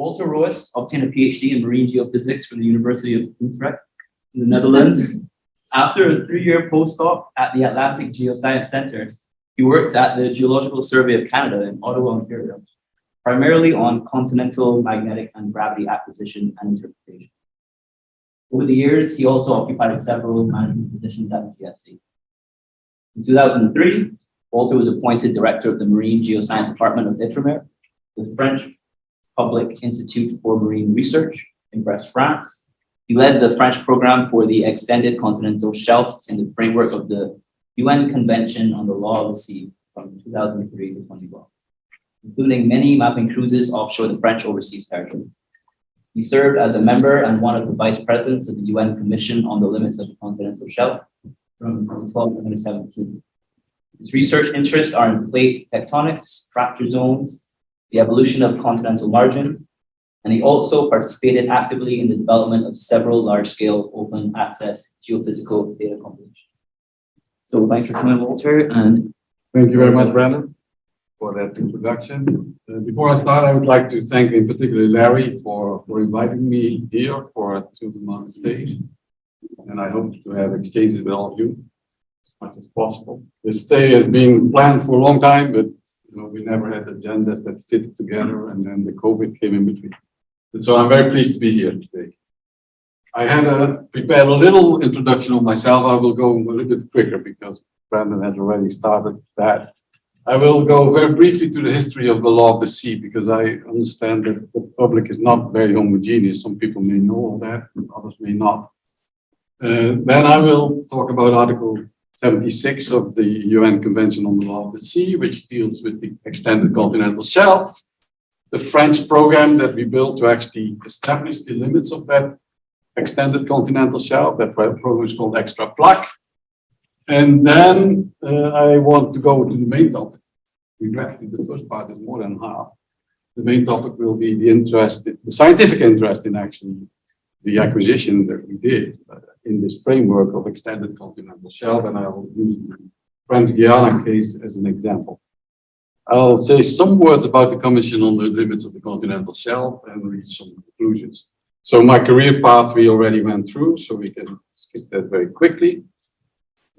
Walter Roest obtained a PhD in marine geophysics from the University of Utrecht in the Netherlands. After a 3-year postdoc at the Atlantic Geoscience Center, he worked at the Geological Survey of Canada in Ottawa, Ontario, primarily on continental magnetic and gravity acquisition and interpretation. Over the years, he also occupied several management positions at the GSC. In 2003, Walter was appointed director of the Marine Geoscience Department of Ifremer, the French Public Institute for Marine Research in Brest, France. He led the French program for the extended continental shelf in the framework of the UN Convention on the Law of the Sea from 2003 to 2012, including many mapping cruises offshore the French overseas territory. He served as a member and one of the vice presidents of the UN Commission on the Limits of the Continental Shelf from 2012 to 2017. His research interests are in plate tectonics, fracture zones, the evolution of continental margins, and he also participated actively in the development of several large-scale open access geophysical data compilations. So thanks for coming, Walter. And thank you very much, Brandon, for that introduction. Before I start, I would like to thank in particular Larry for inviting me here for a 2-month stay. And I hope to have exchanges with all of you as much as possible. This stay has been planned for a long time, but we never had agendas that fit together, and then the COVID came in between. And so I'm very pleased to be here today. I had prepared a little introduction of myself. I will go a little bit quicker because Brandon has already started that. I will go very briefly to the history of the law of the sea because I understand that the public is not very homogeneous. Some people may know all that, and others may not. Then I will talk about Article 76 of the UN Convention on the Law of the Sea, which deals with the extended continental shelf, the French program that we built to actually establish the limits of that extended continental shelf. That program is called Extra Plaque. And then I want to go to the main topic. Regretfully, the first part is more than half. The main topic will be the interest, the scientific interest in actually the acquisition that we did in this framework of extended continental shelf, and I will use the French Guiana case as an example. I'll say some words about the Commission on the Limits of the Continental Shelf and reach some conclusions. So my career path we already went through, so we can skip that very quickly.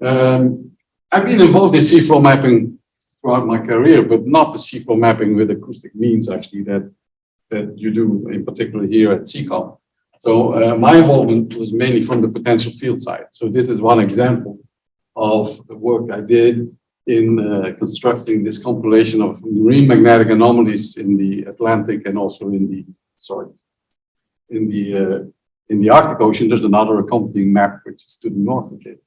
I've been involved in seafloor mapping throughout my career, but not the seafloor mapping with acoustic means actually that you do in particular here at CCOM. So my involvement was mainly from the potential field side. So this is one example of the work I did in constructing this compilation of marine magnetic anomalies in the Atlantic and also in the Arctic Ocean. There's another accompanying map which is to the north of it,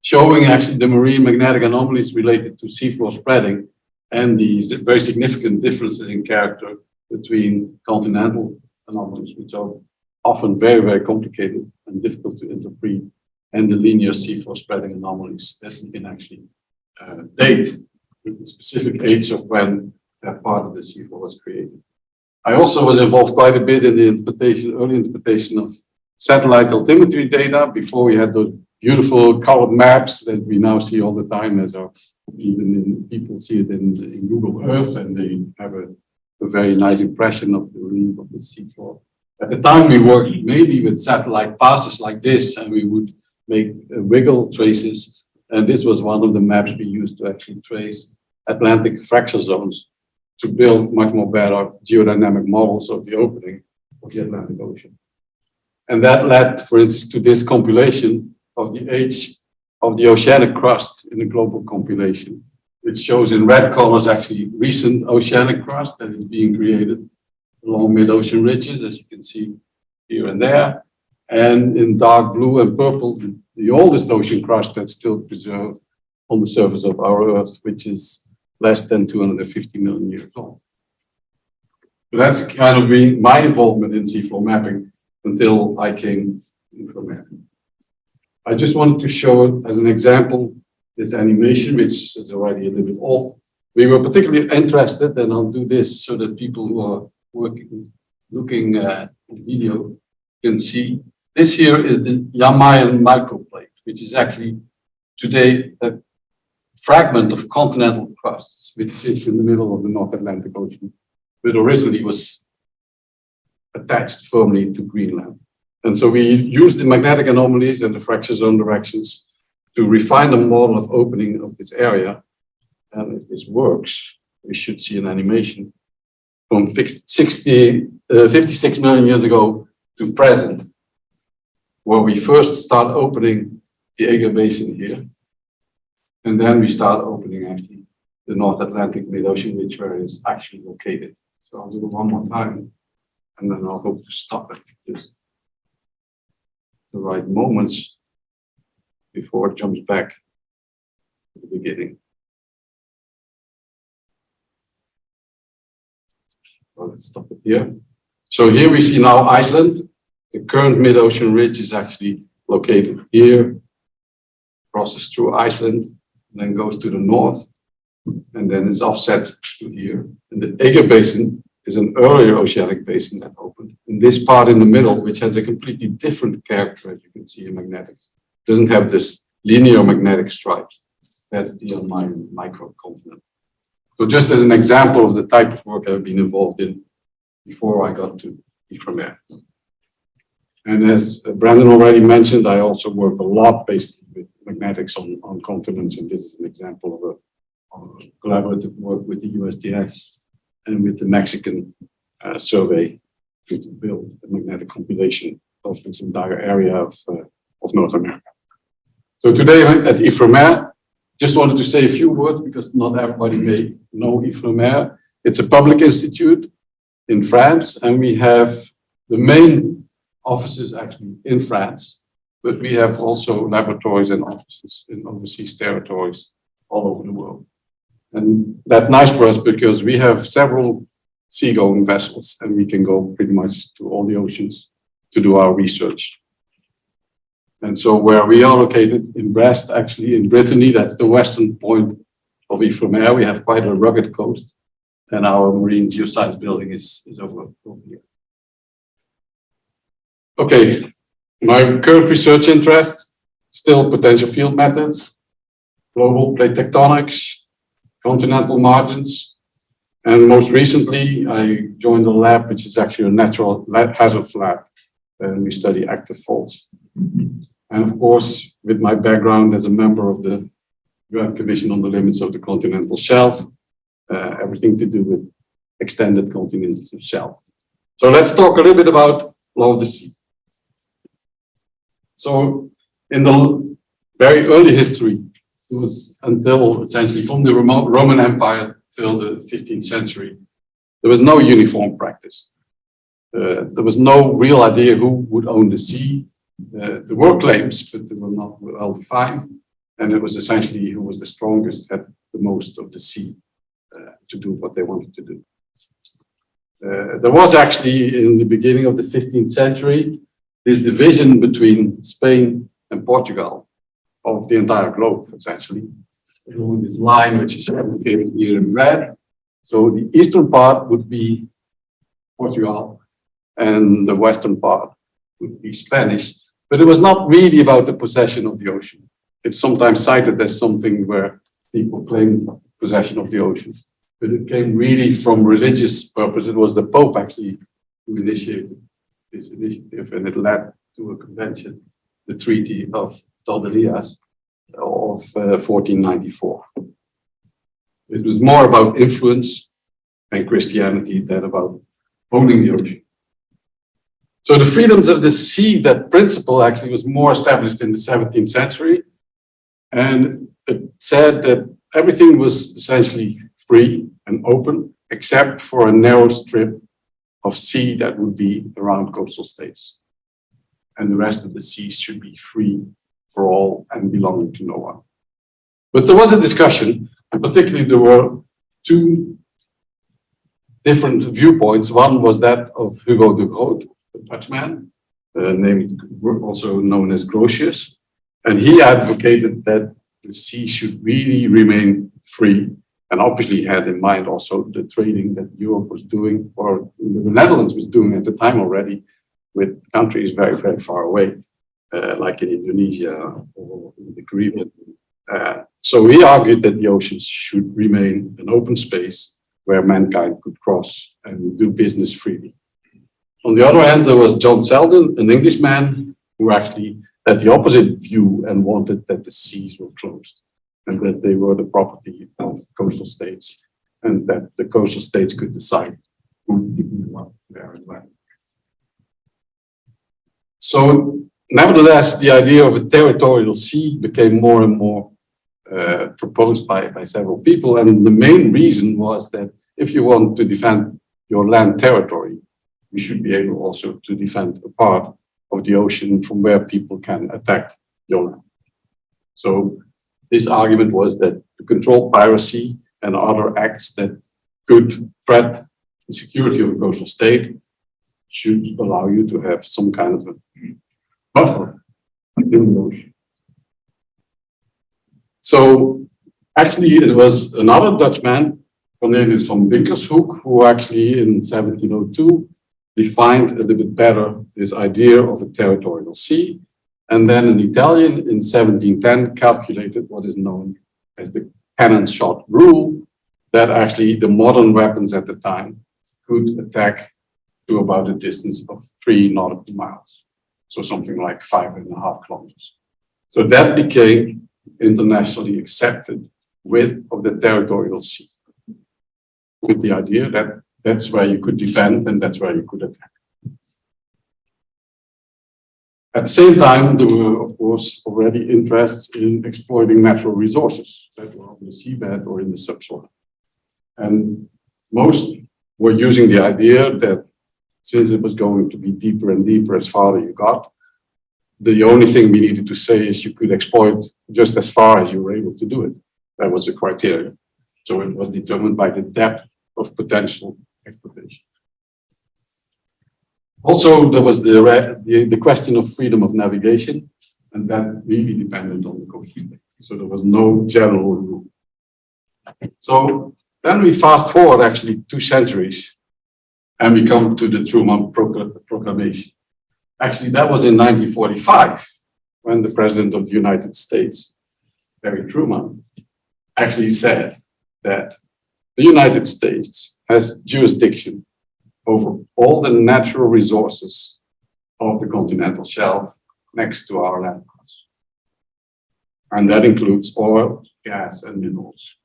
showing actually the marine magnetic anomalies related to seafloor spreading and these very significant differences in character between continental anomalies, which are often very, very complicated and difficult to interpret, and the linear seafloor spreading anomalies that you can actually date with the specific age of when that part of the seafloor was created. I also was involved quite a bit in the early interpretation of satellite altimetry data before we had those beautiful colored maps that we now see all the time, as people see it in Google Earth, and they have a very nice impression of the relief of the seafloor. At the time, we worked mainly with satellite passes like this, and we would make wiggle traces. And this was one of the maps we used to actually trace Atlantic fracture zones to build much more better geodynamic models of the opening of the Atlantic Ocean. And that led, for instance, to this compilation of the age of the oceanic crust in the global compilation, which shows in red colors actually recent oceanic crust that is being created along mid-ocean ridges, as you can see here and there. And in dark blue and purple, the oldest ocean crust that's still preserved on the surface of our Earth, which is less than 250 million years old. So that's kind of been my involvement in seafloor mapping until I came to Ifremer. I just wanted to show as an example this animation, which is already a little bit old. We were particularly interested, and I'll do this so that people who are looking at the video can see. This here is the Yamayan microplate, which is actually today a fragment of continental crusts which sits in the middle of the North Atlantic Ocean, but originally was attached firmly to Greenland. And so we used the magnetic anomalies and the fracture zone directions to refine the model of opening of this area. And if this works, we should see an animation from 56 million years ago to present, where we first start opening the Ager Basin here. And then we start opening actually the North Atlantic mid-ocean ridge where it is actually located. So I'll do it one more time, and then I'll hope to stop it just the right moments before it jumps back to the beginning. So let's stop it here. So here we see now Iceland. The current mid-ocean ridge is actually located here, crosses through Iceland, then goes to the north, and then it's offset to here. And the Ager Basin is an earlier oceanic basin that opened. And this part in the middle, which has a completely different character, as you can see in magnetics, doesn't have this linear magnetic stripes. That's the Almayan microcontinent. So just as an example of the type of work I've been involved in before I got to Ifremer. And as Brandon already mentioned, I also worked a lot basically with magnetics on continents, and this is an example of a collaborative work with the USGS and with the Mexican survey to build a magnetic compilation of this entire area of North America. So today at Ifremer, just wanted to say a few words because not everybody may know Ifremer. It's a public institute in France, and we have the main offices actually in France, but we have also laboratories and offices in overseas territories all over the world. And that's nice for us because we have several seagoing vessels and we can go pretty much to all the oceans to do our research. And so where we are located in Roest, actually in Brittany, that's the western point of Ifremer. We have quite a rugged coast, and our marine geoscience building is over here. Okay, my current research interest, still potential field methods, global plate tectonics, continental margins, and most recently I joined a lab which is actually a natural hazards lab, and we study active faults. And of course, with my background as a member of the Joint Commission on the Limits of the Continental Shelf, everything to do with extended continental shelf. So let's talk a little bit about law of the sea. So in the very early history, it was until essentially from the Roman Empire till the 15th century, there was no uniform practice. There was no real idea who would own the sea. There were claims, but they were not well defined. And it was essentially who was the strongest, had the most of the sea to do what they wanted to do. There was actually in the beginning of the 15th century, this division between Spain and Portugal of the entire globe, essentially. Along this line, which is indicated here in red. So the eastern part would be Portugal, and the western part would be Spanish. But it was not really about the possession of the ocean. It's sometimes cited as something where people claim possession of the ocean. But it came really from religious purpose. It was the Pope actually who initiated this initiative, and it led to a convention, the Treaty of Tordesillas of 1494. It was more about influence and Christianity than about owning the ocean. So the freedoms of the sea, that principle actually was more established in the 17th century. And it said that everything was essentially free and open, except for a narrow strip of sea that would be around coastal states. And the rest of the seas should be free for all and belonging to no one. But there was a discussion, and particularly there were two different viewpoints. One was that of Hugo de Groot, the Dutchman, named also known as Grotius, and he advocated that the sea should really remain free, and obviously had in mind also the trading that Europe was doing, or the Netherlands was doing at the time already, with countries very, very far away, like in Indonesia or in the Caribbean. So he argued that the oceans should remain an open space where mankind could cross and do business freely. On the other hand, there was John Selden, an Englishman, who actually had the opposite view and wanted that the seas were closed and that they were the property of coastal states and that the coastal states could decide who didn't want their land. So, nevertheless, the idea of a territorial sea became more and more proposed by several people. And the main reason was that if you want to defend your land territory, you should be able also to defend a part of the ocean from where people can attack your land. So this argument was that to control piracy and other acts that could threat the security of a coastal state should allow you to have some kind of a buffer in the ocean. So actually it was another Dutchman, Cornelis van Winkershoek, who actually in 1702 defined a little bit better this idea of a territorial sea. And then an Italian in 1710 calculated what is known as the cannon shot rule, that actually the modern weapons at the time could attack to about a distance of 3 nautical miles. So something like 5.5 kilometers. So that became internationally accepted width of the territorial sea, with the idea that that's where you could defend and that's where you could attack. At the same time, there were, of course, already interests in exploiting natural resources that were on the seabed or in the subsoil. And most were using the idea that since it was going to be deeper and deeper as farther you got, the only thing we needed to say is you could exploit just as far as you were able to do it. That was the criteria. So it was determined by the depth of potential exploitation. Also, there was the question of freedom of navigation, and that really depended on the coastal state. So there was no general rule. So then we fast forward actually 2 centuries, and we come to the Truman Proclamation. Actually, that was in 1945, when the President of the United States, Harry Truman, actually said that the United States has jurisdiction over all the natural resources of the continental shelf next to our landmass. And that includes oil, gas, and minerals.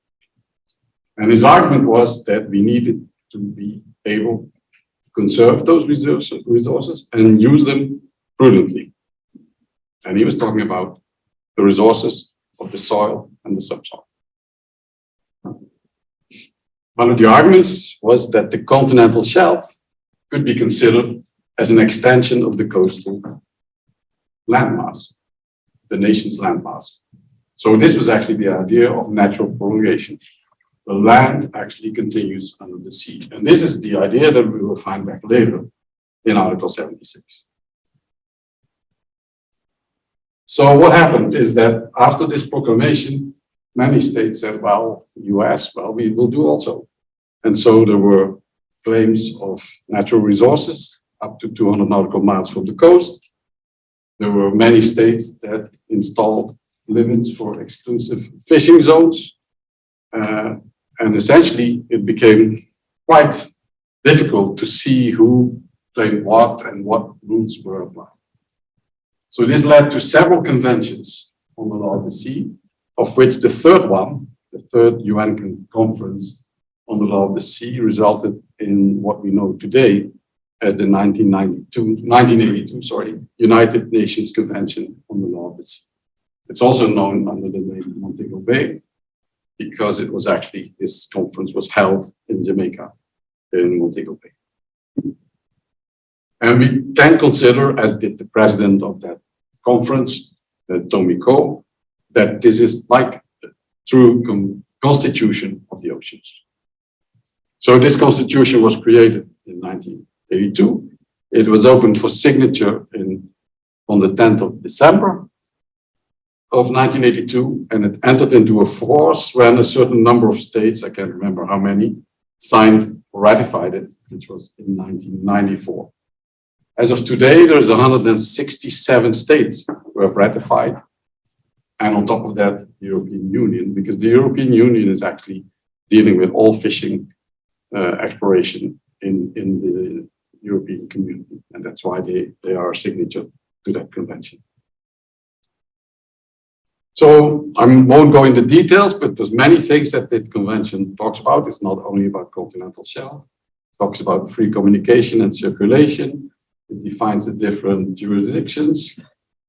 And his argument was that we needed to be able to conserve those resources and use them prudently. And he was talking about the resources of the soil and the subsoil. One of the arguments was that the continental shelf could be considered as an extension of the coastal landmass, the nation's landmass. So this was actually the idea of natural prolongation. The land actually continues under the sea. And this is the idea that we will find back later in Article 76. So what happened is that after this proclamation, many states said, well, US, well, we will do also. And so there were claims of natural resources up to 200 nautical miles from the coast. There were many states that installed limits for exclusive fishing zones. And essentially, it became quite difficult to see who claimed what and what rules were applied. So this led to several conventions on the law of the sea, of which the third one, the third UN conference on the law of the sea, resulted in what we know today as the 1982 United Nations Convention on the Law of the Sea. It's also known under the name Montego Bay, because it was actually, this conference was held in Jamaica, in Montego Bay. And we can consider, as did the president of that conference, Tommy Coe, that this is like a true constitution of the oceans. So this constitution was created in 1982. It was opened for signature on the 10th of December of 1982, and it entered into a force when a certain number of states, I can't remember how many, signed or ratified it, which was in 1994. As of today, there's 167 states who have ratified, and on top of that, the European Union, because the European Union is actually dealing with all fishing exploration in European community. And that's why they are a signature to that convention. So I won't go into details, but there's many things that the convention talks about. It's not only about continental shelf. It talks about free communication and circulation. It defines the different jurisdictions.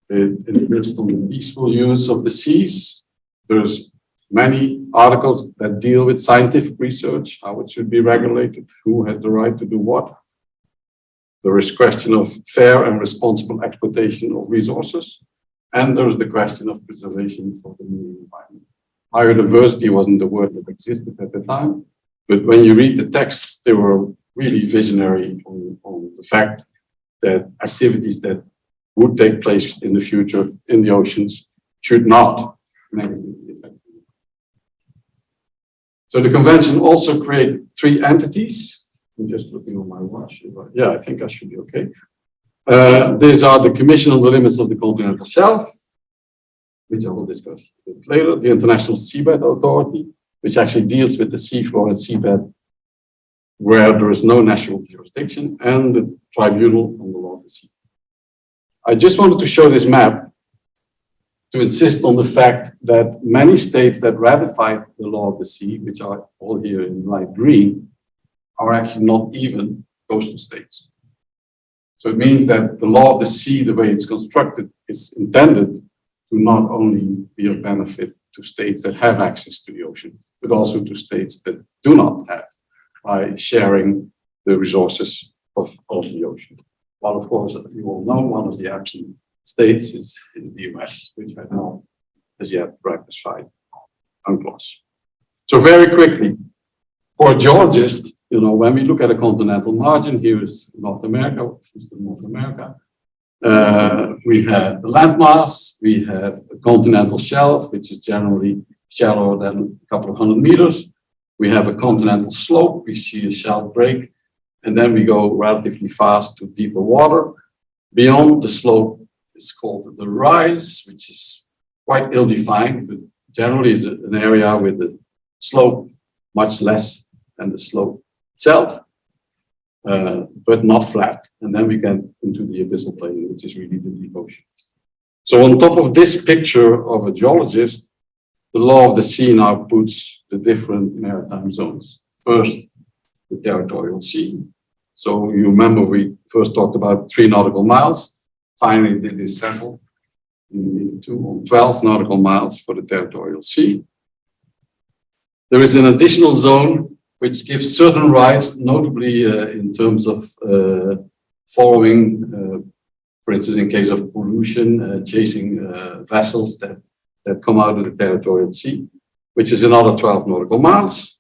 It insists on the peaceful use of the seas. There's many articles that deal with scientific research, how it should be regulated, who has the right to do what. There is question of fair and responsible exploitation of resources. And there's the question of preservation for the marine environment. Biodiversity wasn't the word that existed at the time, but when you read the texts, they were really visionary on the fact that activities that would take place in the future in the oceans should not negatively affect them. So the convention also created 3 entities. I'm just looking on my watch. Yeah, I think I should be okay. These are the Commission on the Limits of the Continental Shelf, which I will discuss a bit later, the International Seabed Authority, which actually deals with the seafloor and seabed where there is no national jurisdiction, and the Tribunal on the Law of the Sea. I just wanted to show this map to insist on the fact that many states that ratified the Law of the Sea, which are all here in light green, are actually not even coastal states. So it means that the Law of the Sea, the way it's constructed, is intended to not only be of benefit to states that have access to the ocean, but also to states that do not have, by sharing the resources of the ocean. Well, of course, you all know one of the absent states is the US, which has not as yet ratified UNCLOS. So very quickly, for a geologist, when we look at a continental margin, here is North America, Eastern North America. We have the landmass, we have a continental shelf, which is generally shallower than a couple of 100 meters. We have a continental slope, we see a shallow break, and then we go relatively fast to deeper water. Beyond the slope is called the rise, which is quite ill-defined, but generally is an area with the slope much less than the slope itself, but not flat. And then we get into the abyssal plain, which is really the deep ocean. So on top of this picture of a geologist, the Law of the Sea now puts the different maritime zones. First, the territorial sea. So you remember we first talked about 3 nautical miles. Finally, did this settle on 12 nautical miles for the territorial sea. There is an additional zone which gives certain rights, notably in terms of following, for instance, in case of pollution, chasing vessels that come out of the territorial sea, which is another 12 nautical miles.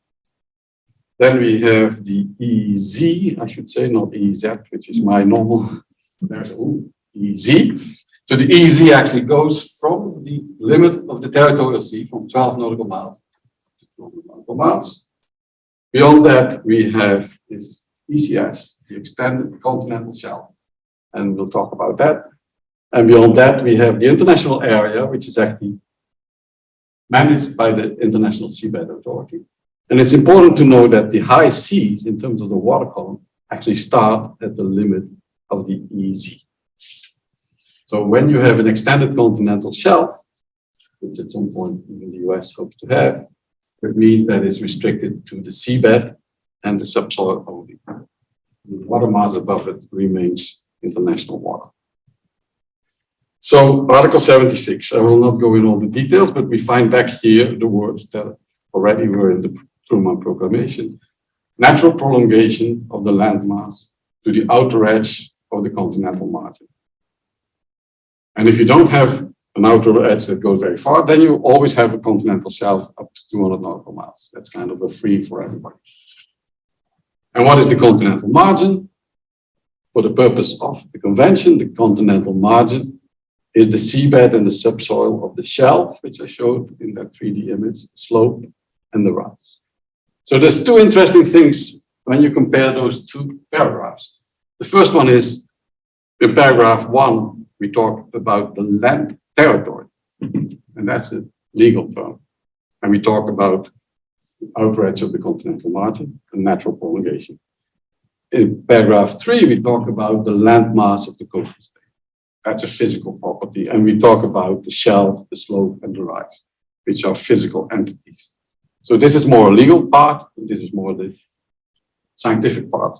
Then we have the EZ, I should say, not EZ, which is my normal, there's EZ. So the EZ actually goes from the limit of the territorial sea, from 12 nautical miles to 12 nautical miles. Beyond that, we have this ECS, the extended continental shelf, and we'll talk about that. And beyond that, we have the international area, which is actually managed by the International Seabed Authority. And it's important to know that the high seas, in terms of the water column, actually start at the limit of the EEZ. So when you have an extended continental shelf, which at some point even the US hopes to have, it means that it's restricted to the seabed and the subsoil only. The water mass above it remains international water. So Article 76, I will not go in all the details, but we find back here the words that already were in the Truman Proclamation. Natural prolongation of the landmass to the outer edge of the continental margin. And if you don't have an outer edge that goes very far, then you always have a continental shelf up to 200 nautical miles. That's kind of a free for everybody. And what is the continental margin? For the purpose of the convention, the continental margin is the seabed and the subsoil of the shelf, which I showed in that 3D image, the slope and the rise. So there's 2 interesting things when you compare those 2 paragraphs. The first one is in paragraph 1, we talk about the land territory, and that's a legal term. And we talk about the outer edge of the continental margin and natural prolongation. in paragraph 3, we talk about the landmass of the coastal state. That's a physical property. And we talk about the shelf, the slope, and the rise, which are physical entities. So this is more a legal part, and this is more the scientific part.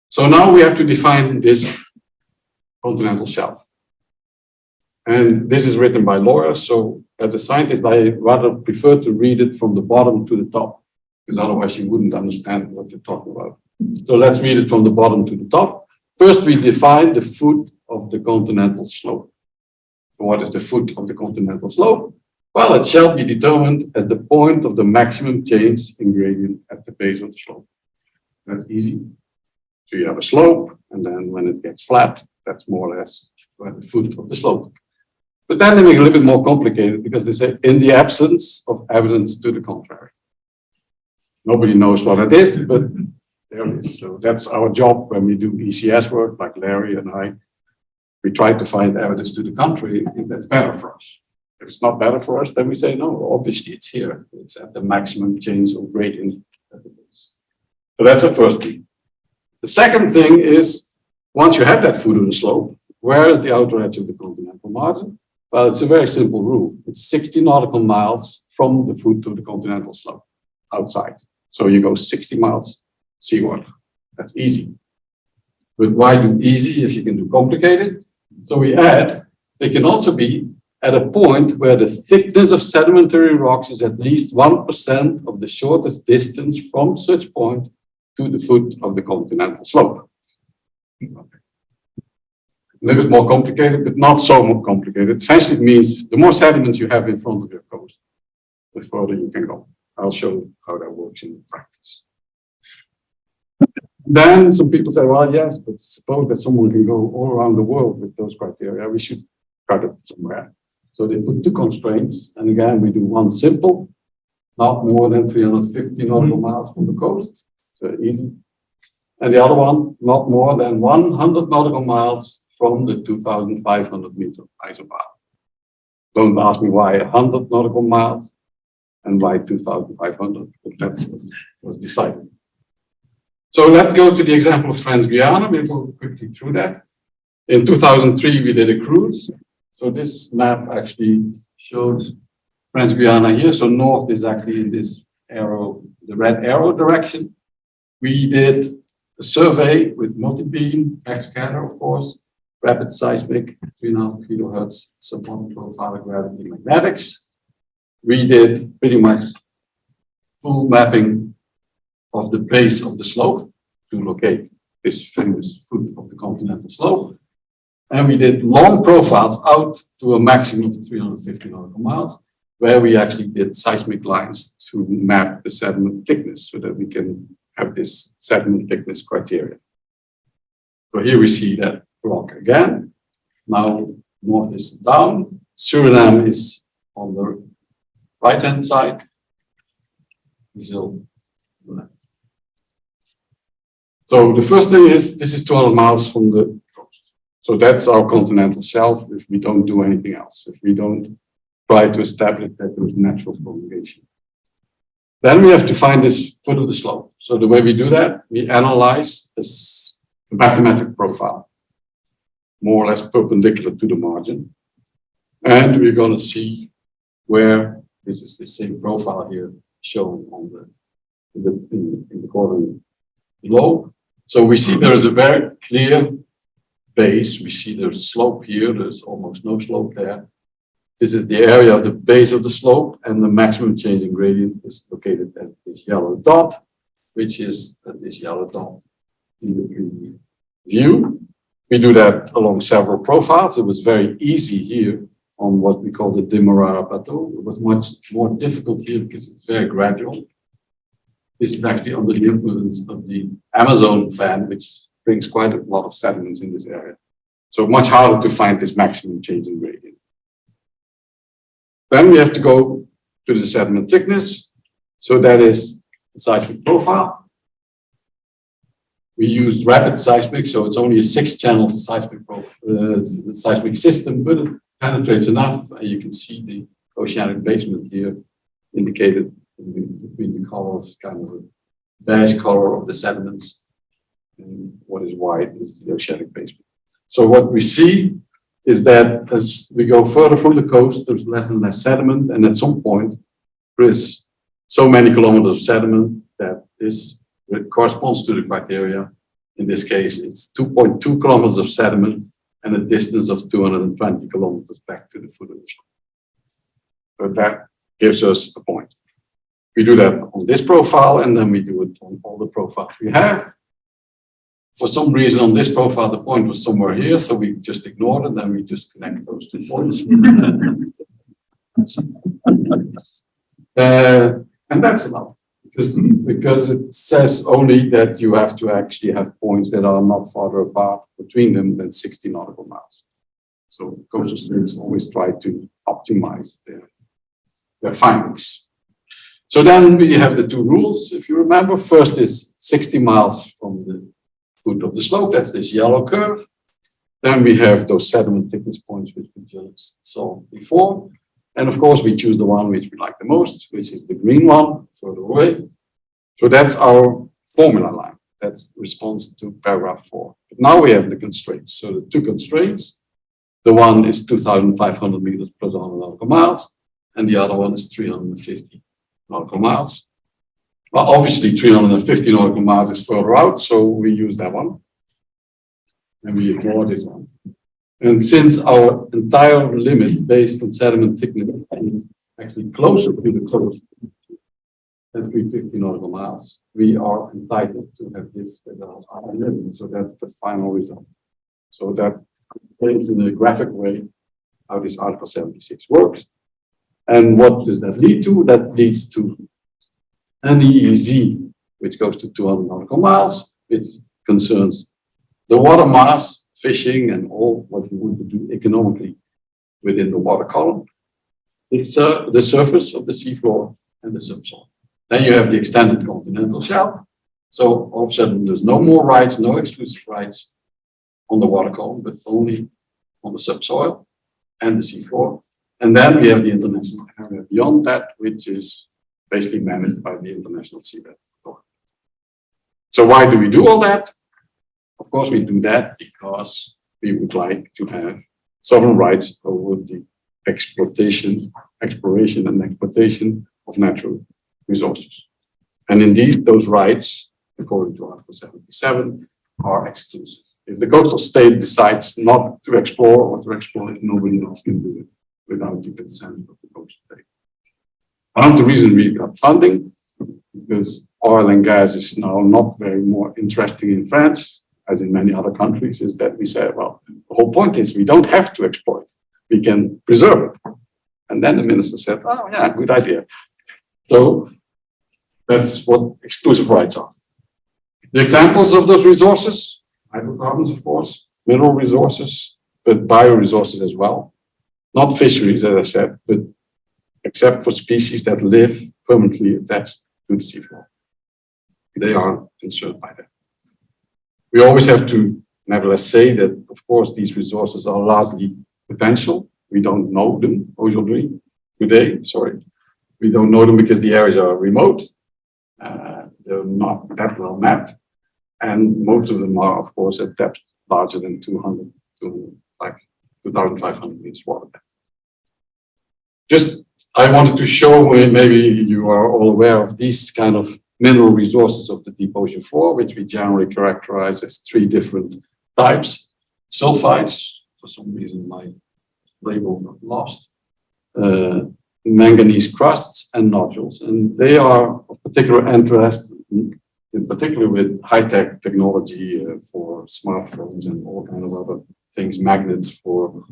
So now we have to define this continental shelf. And this is written by lawyers, so as a scientist, I rather prefer to read it from the bottom to the top, because otherwise you wouldn't understand what you're talking about. So let's read it from the bottom to the top. First, we define the foot of the continental slope. What is the foot of the continental slope? Well, it shall be determined as the point of the maximum change in gradient at the base of the slope. That's easy. So you have a slope, and then when it gets flat, that's more or less where the foot of the slope. But then they make it a little bit more complicated because they say, in the absence of evidence to the contrary. Nobody knows what it is, but there it is. So that's our job when we do ECS work, like Larry and I. We try to find evidence to the contrary, if that's better for us. If it's not better for us, then we say, no, obviously it's here. It's at the maximum change of gradient at the base. So that's the first thing. The second thing is, once you have that foot of the slope, where is the outer edge of the continental margin? Well, it's a very simple rule. It's 60 nautical miles from the foot to the continental slope, outside. So you go 60 miles seaward. That's easy. But why do easy if you can do complicated? So we add, they can also be at a point where the thickness of sedimentary rocks is at least 1% of the shortest distance from such point to the foot of the continental slope. Okay. A little bit more complicated, but not so more complicated. Essentially, it means the more sediment you have in front of your coast, the further you can go. I'll show you how that works in practice. Then some people say, well, yes, but suppose that someone can go all around the world with those criteria, we should cut it somewhere. So they put two constraints, and again, we do one simple, not more than 350 nautical miles from the coast, so easy. And the other one, not more than 100 nautical miles from the 2,500 meter isobar. Don't ask me why 100 nautical miles and why 2,500, but that's what was decided. So let's go to the example of Guiana. We'll go quickly through that. In 2003, we did a cruise. So this map actually shows Guiana here. So north is actually in this arrow, the red arrow direction. We did a survey with multi-beam, backscatter, of course, rapid seismic, 3.5 kilohertz, sub-1 profile gravity magnetics. We did pretty much full mapping of the base of the slope to locate this famous foot of the continental slope. And we did long profiles out to a maximum of 350 nautical miles, where we actually did seismic lines to map the sediment thickness so that we can have this sediment thickness criteria. So here we see that block again. Now north is down. Surinam is on the right-hand side. Brazil left. So the first thing is, this is 200 miles from the coast. So that's our continental shelf if we don't do anything else, if we don't try to establish that there is natural prolongation. Then we have to find this foot of the slope. So the way we do that, we analyze this bathymetric profile, more or less perpendicular to the margin. And we're going to see where this is the same profile here shown on in the quadrant below. So we see there is a very clear base. We see there's slope here. There's almost no slope there. This is the area of the base of the slope, and the maximum change in gradient is located at this yellow dot, which is this yellow dot in the 3D view. We do that along several profiles. It was very easy here on what we call the Demerara Plateau. It was much more difficult here because it's very gradual. This is actually under the influence of the Amazon fan, which brings quite a lot of sediments in this area. So much harder to find this maximum change in gradient. Then we have to go to the sediment thickness. So that is the seismic profile. We used rapid seismic, so it's only a 6-channel seismic system, but it penetrates enough. You can see the oceanic basement here indicated between the colors, kind of a beige color of the sediments, and what is white is the oceanic basement. So what we see is that as we go further from the coast, there's less and less sediment, and at some point, there is so many kilometers of sediment that this corresponds to the criteria. In this case, it's 2.2 kilometers of sediment and a distance of 220 kilometers back to the foot of the shore. So that gives us a point. We do that on this profile, and then we do it on all the profiles we have. For some reason on this profile, the point was somewhere here, so we just ignored it, and we just connect those 2 points. And that's enough, because it says only that you have to actually have points that are not farther apart between them than 60 nautical miles. So coastal states always try to optimize their findings. So then we have the 2 rules, if you remember. First is 60 miles from the foot of the slope, that's this yellow curve. Then we have those sediment thickness points which we just saw before. And of course, we choose the one which we like the most, which is the green one further away. So that's our formula line. That's response to paragraph 4. But now we have the constraints. So the 2 constraints, the one is 2,500 meters plus 100 nautical miles, and the other one is 350 nautical miles. Well, obviously 350 nautical miles is further out, so we use that one. And we ignore this one. And since our entire limit based on sediment thickness is actually closer to the coast than 350 nautical miles, we are entitled to have this as our limit. So that's the final result. So that explains in a graphic way how this Article 76 works. And what does that lead to? That leads to an EEZ, which goes to 200 nautical miles, which concerns the water mass, fishing, and all what you want to do economically within the water column. It's the surface of the seafloor and the subsoil. Then you have the extended continental shelf. So all of a sudden, there's no more rights, no exclusive rights on the water column, but only on the subsoil and the seafloor. And then we have the international area beyond that, which is basically managed by the International Seabed Authority. So why do we do all that? Of course, we do that because we would like to have sovereign rights over the exploration and exploitation of natural resources. And indeed, those rights, according to Article 77, are exclusive. If the coastal state decides not to explore or to exploit, nobody else can do it without the consent of the coastal state. One of the reasons we got funding, because oil and gas is now not very more interesting in France, as in many other countries, is that we say, well, the whole point is we don't have to exploit, we can preserve it. And then the minister said, oh yeah, good idea. So that's what exclusive rights are. The examples of those resources, hydrocarbons, of course, mineral resources, but bioresources as well. Not fisheries, as I said, but except for species that live permanently attached to the seafloor. They are concerned by that. We always have to nevertheless say that, of course, these resources are largely potential. We don't know them today, sorry. We don't know them because the areas are remote. They're not that well mapped. And most of them are, of course, at depth larger than 200 to like 2,500 meters water depth. Just, I wanted to show, maybe you are all aware of these kind of mineral resources of the deep ocean floor, which we generally characterize as 3 different types. Sulfides, for some reason my label got lost, manganese crusts, and nodules. And they are of particular interest, in particular with high-tech technology for smartphones and all kind of other things, magnets for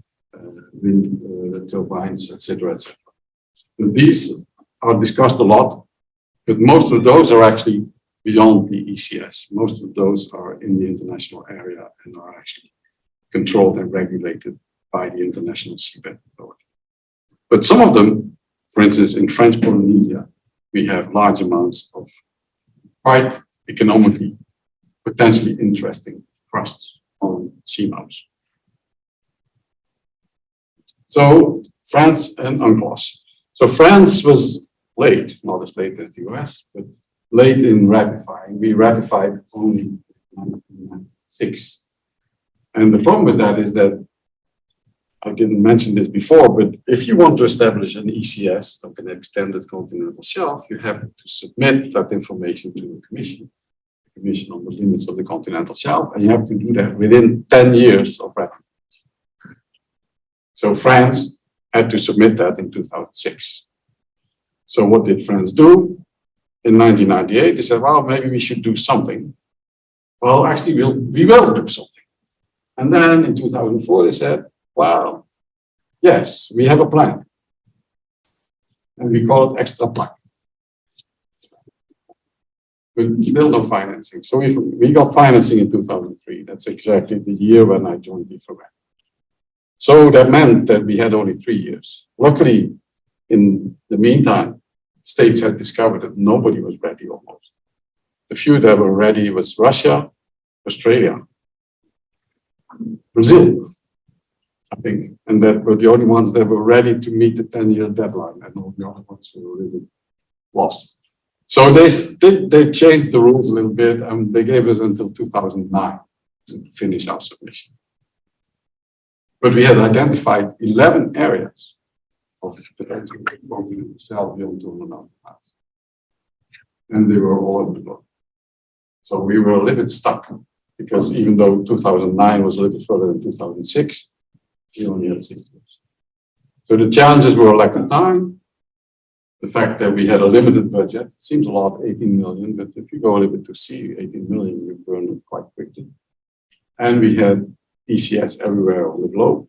wind turbines, etc., etc. These are discussed a lot, but most of those are actually beyond the ECS. Most of those are in the international area and are actually controlled and regulated by the International Seabed Authority. But some of them, for instance, in French Polynesia, we have large amounts of quite economically, potentially interesting crusts on seamounts. So France and UNCLOS. So France was late, not as late as the US, but late in ratifying. We ratified only in 1996. And the problem with that is that, I didn't mention this before, but if you want to establish an ECS, like an extended continental shelf, you have to submit that information to the Commission on the limits of the continental shelf, and you have to do that within 10 years of ratification. So France had to submit that in 2006. So what did France do? In 1998, they said, well, maybe we should do something. Well, actually, we will do something. And then in 2004, they said, well, yes, we have a plan. And we call it extra plan. But still no financing. So we got financing in 2003. That's exactly the year when I joined Ifremer. So that meant that we had only 3 years. Luckily, in the meantime, states had discovered that nobody was ready almost. The few that were ready was Russia, Australia, Brazil, I think, and that were the only ones that were ready to meet the 10-year deadline, and all the other ones were really lost. So they changed the rules a little bit, and they gave us until 2009 to finish our submission. But we had identified 11 areas of potential continental shelf beyond 200 nautical miles, and they were all over the globe. So we were a little bit stuck, because even though 2009 was a little bit further than 2006, we only had 6 years. So the challenges were lack of time, the fact that we had a limited budget. Seems a lot, 18 million, but if you go a little bit to sea, 18 million, you burn it quite quickly. And we had ECS everywhere on the globe.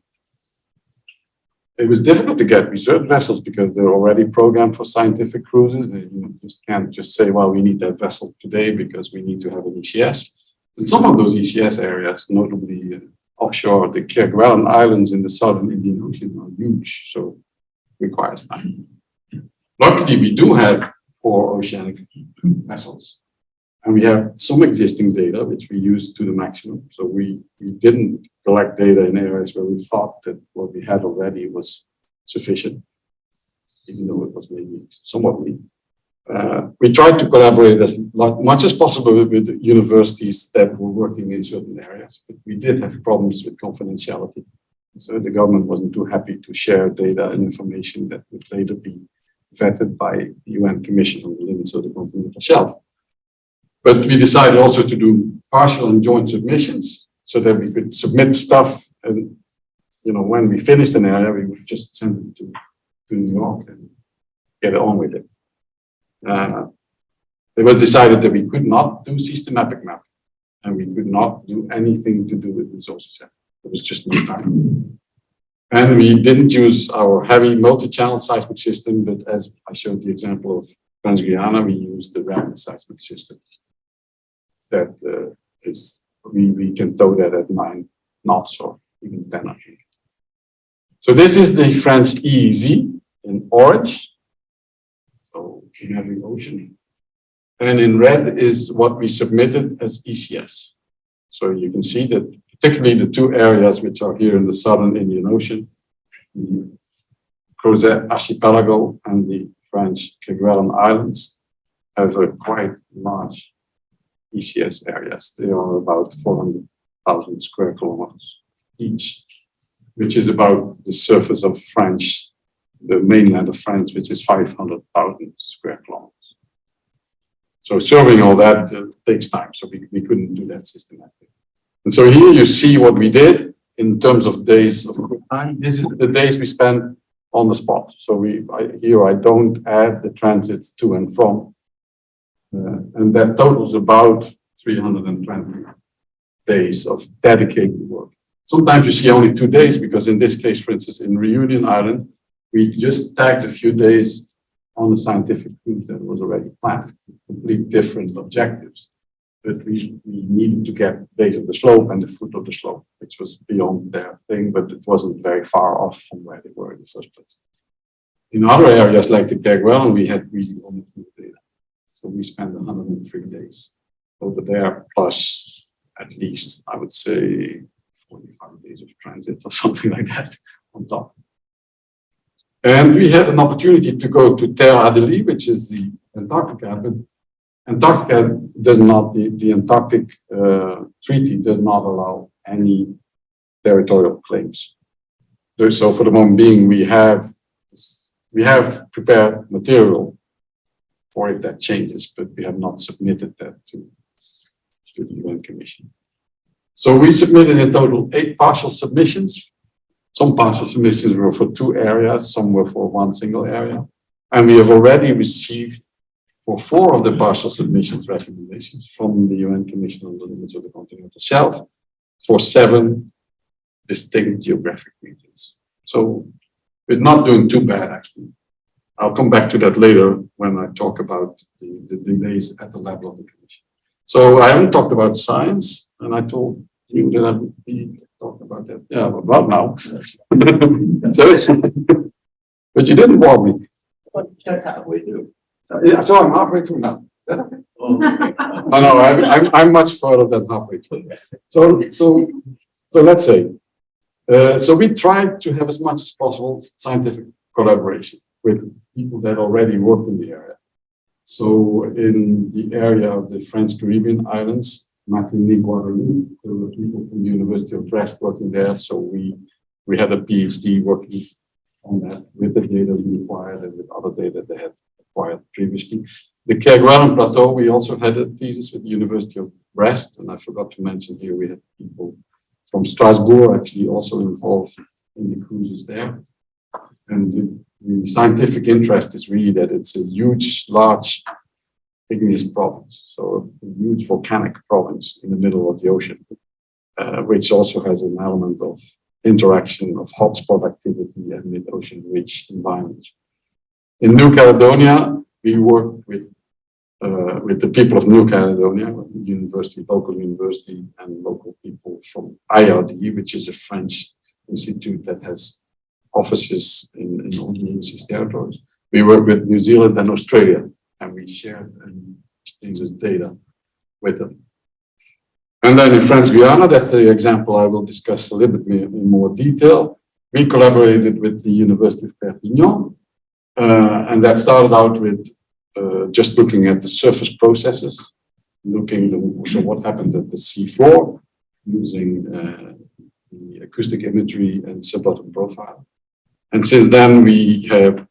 It was difficult to get research vessels because they're already programmed for scientific cruises. You just can't just say, well, we need that vessel today because we need to have an ECS. And some of those ECS areas, notably offshore, the Guiana Islands in the southern Indian Ocean, are huge, so it requires time. Luckily, we do have 4 oceanic vessels, and we have some existing data which we use to the maximum. So we didn't collect data in areas where we thought that what we had already was sufficient, even though it was maybe somewhat weak. We tried to collaborate as much as possible with the universities that were working in certain areas, but we did have problems with confidentiality. So the government wasn't too happy to share data and information that would later be vetted by the UN Commission on the limits of the continental shelf. But we decided also to do partial and joint submissions so that we could submit stuff, and when we finished an area, we would just send it to New York and get on with it. It was decided that we could not do systematic mapping, and we could not do anything to do with resources. It was just no time. And we didn't use our heavy multi-channel seismic system, but as I showed the example of Guiana, we used the rapid seismic system. That we can tow that at 9 knots or even 10, I think. So this is the French EEZ in orange, so in every ocean. And in red is what we submitted as ECS. So you can see that particularly the 2 areas which are here in the southern Indian Ocean, the Crozet Archipelago and the French Guiana Islands, have a quite large ECS areas. They are about 400,000 square kilometers each, which is about the surface of the mainland of France, which is 500,000 square kilometers. So surveying all that takes time, so we couldn't do that systematically. And so here you see what we did in terms of days of time. This is the days we spent on the spot. So here I don't add the transits to and from. And that totals about 320 days of dedicated work. Sometimes you see only 2 days, because in this case, for instance, in Reunion Island, we just tagged a few days on the scientific cruise that was already planned, completely different objectives. But we needed to get the base of the slope and the foot of the slope, which was beyond their thing, but it wasn't very far off from where they were in the first place. In other areas like the Guiana, we had really almost no data. So we spent 103 days over there, plus at least, I would say, 45 days of transit or something like that on top. And we had an opportunity to go to Terre Adélie, which is the Antarctica, Antarctica does not, the Antarctic Treaty does not allow any territorial claims. So for the moment being, we have prepared material for if that changes, but we have not submitted that to the UN Commission. So we submitted in total 8 partial submissions. Some partial submissions were for 2 areas, some were for 1 single area. And we have already received for 4 of the partial submissions recommendations from the UN Commission on the Limits of the Continental Shelf for 7 distinct geographic regions. So we're not doing too bad, actually. I'll come back to that later when I talk about the delays at the level of the Commission. So I haven't talked about science, and I told you that I would be talking about that. Yeah, about now. But you didn't warn me. Start halfway through. Yeah, so I'm halfway through now. Is that okay? Oh, okay. Oh, no, I'm much further than halfway through. So let's say, so we try to have as much as possible scientific collaboration with people that already work in the area. So in the area of the French Caribbean islands, Martinique, Guadeloupe, there were people from the University of Brest working there. So we had a PhD working on that with the data we acquired and with other data they had acquired previously. The Guiana Plateau, we also had a thesis with the University of Brest, and I forgot to mention here we had people from Strasbourg actually also involved in the cruises there. And the scientific interest is really that it's a huge, large igneous province, so a huge volcanic province in the middle of the ocean, which also has an element of interaction of hotspot activity and mid-ocean rich environments. In New Caledonia, we work with the people of New Caledonia, university, local university, and local people from IRD, which is a French institute that has offices in all the overseas territories. We work with New Zealand and Australia, and we share and exchange data with them. And then in French Guiana, that's the example I will discuss a little bit in more detail. We collaborated with the University of Perpignan, and that started out with just looking at the surface processes, so what happened at the sea floor, using the acoustic imagery and subbottom profile. And since then, we have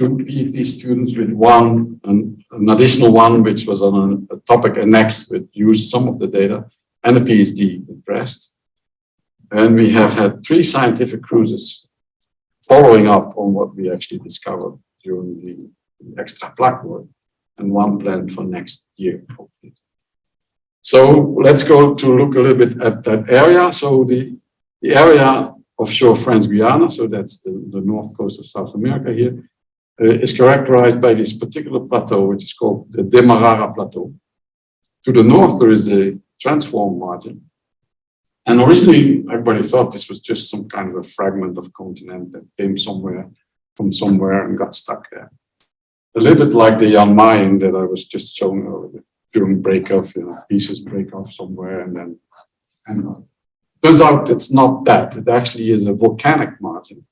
2 PhD students with an additional one, which was on a topic annexed, which used some of the data, and a PhD with Brest. And we have had 3 scientific cruises following up on what we actually discovered during the extra plaque work, and 1 planned for next year, hopefully. So let's go to look a little bit at that area. So the area offshore French Guiana, so that's the north coast of South America here, is characterized by this particular plateau, which is called the Demerara Plateau. To the north, there is a transform margin. And originally, everybody thought this was just some kind of a fragment of continent that came from somewhere and got stuck there. A little bit like the Jan Mayen that I was just showing earlier. During break-off, pieces break off somewhere and then, turns out it's not that. It actually is a volcanic margin.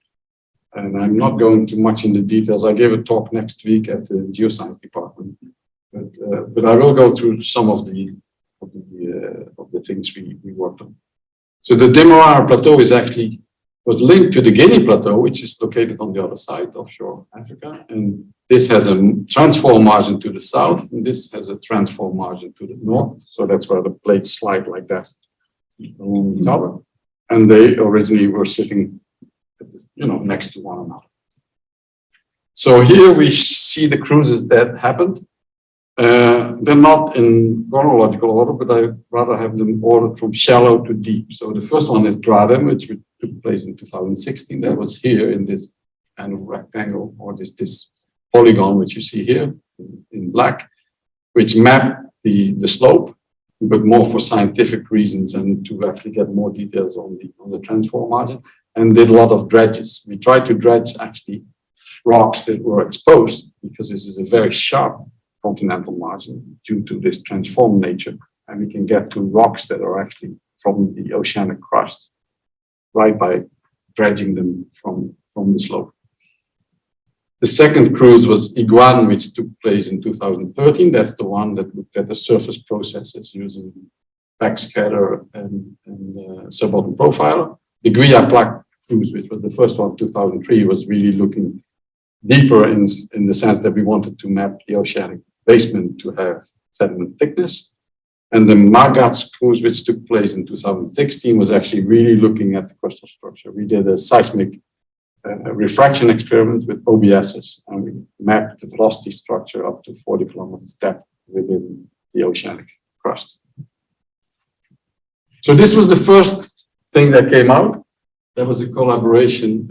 And I'm not going too much into details. I gave a talk next week at the geoscience department, but I will go through some of the things we worked on. So the Demerara Plateau was linked to the Guinea Plateau, which is located on the other side, offshore Africa. And this has a transform margin to the south, and this has a transform margin to the north. So that's where the plates slide like that along each other. And they originally were sitting next to one another. So here we see the cruises that happened. They're not in chronological order, but I rather have them ordered from shallow to deep. So the first one is Durham, which took place in 2016. That was here in this kind of rectangle, or this polygon, which you see here in black, which map the slope, but more for scientific reasons and to actually get more details on the transform margin, and did a lot of dredges. We tried to dredge actually rocks that were exposed, because this is a very sharp continental margin due to this transform nature, and we can get to rocks that are actually from the oceanic crust right by dredging them from the slope. The second cruise was Iguan, which took place in 2013. That's the one that looked at the surface processes using backscatter and sub-bottom profiler. The Guiana cruise, which was the first one, 2003, was really looking deeper in the sense that we wanted to map the oceanic basement to have sediment thickness. And the Magats cruise, which took place in 2016, was actually really looking at the coastal structure. We did a seismic refraction experiment with OBSs, and we mapped the velocity structure up to 40 kilometers depth within the oceanic crust. So this was the first thing that came out. There was a collaboration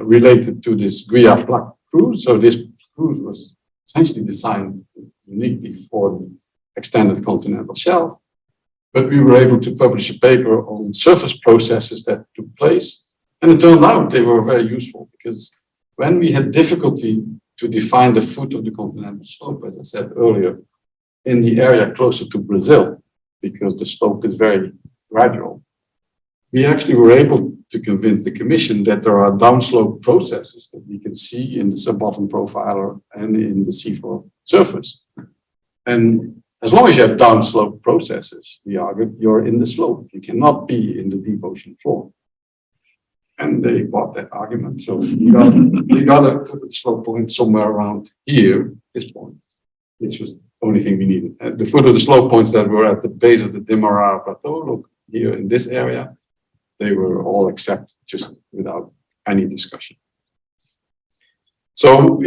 related to this Guiana cruise. So this cruise was essentially designed uniquely for the extended continental shelf, but we were able to publish a paper on surface processes that took place. And it turned out they were very useful because when we had difficulty to define the foot of the continental slope, as I said earlier, in the area closer to Brazil, because the slope is very gradual, we actually were able to convince the Commission that there are downslope processes that we can see in the sub-bottom profiler and in the seafloor surface. And as long as you have downslope processes, we argued, you're in the slope. You cannot be in the deep ocean floor. And they bought that argument. So we got a slope point somewhere around here, this point, which was the only thing we needed. The foot of the slope points that were at the base of the Demerara Plateau, look here in this area, they were all accepted just without any discussion. So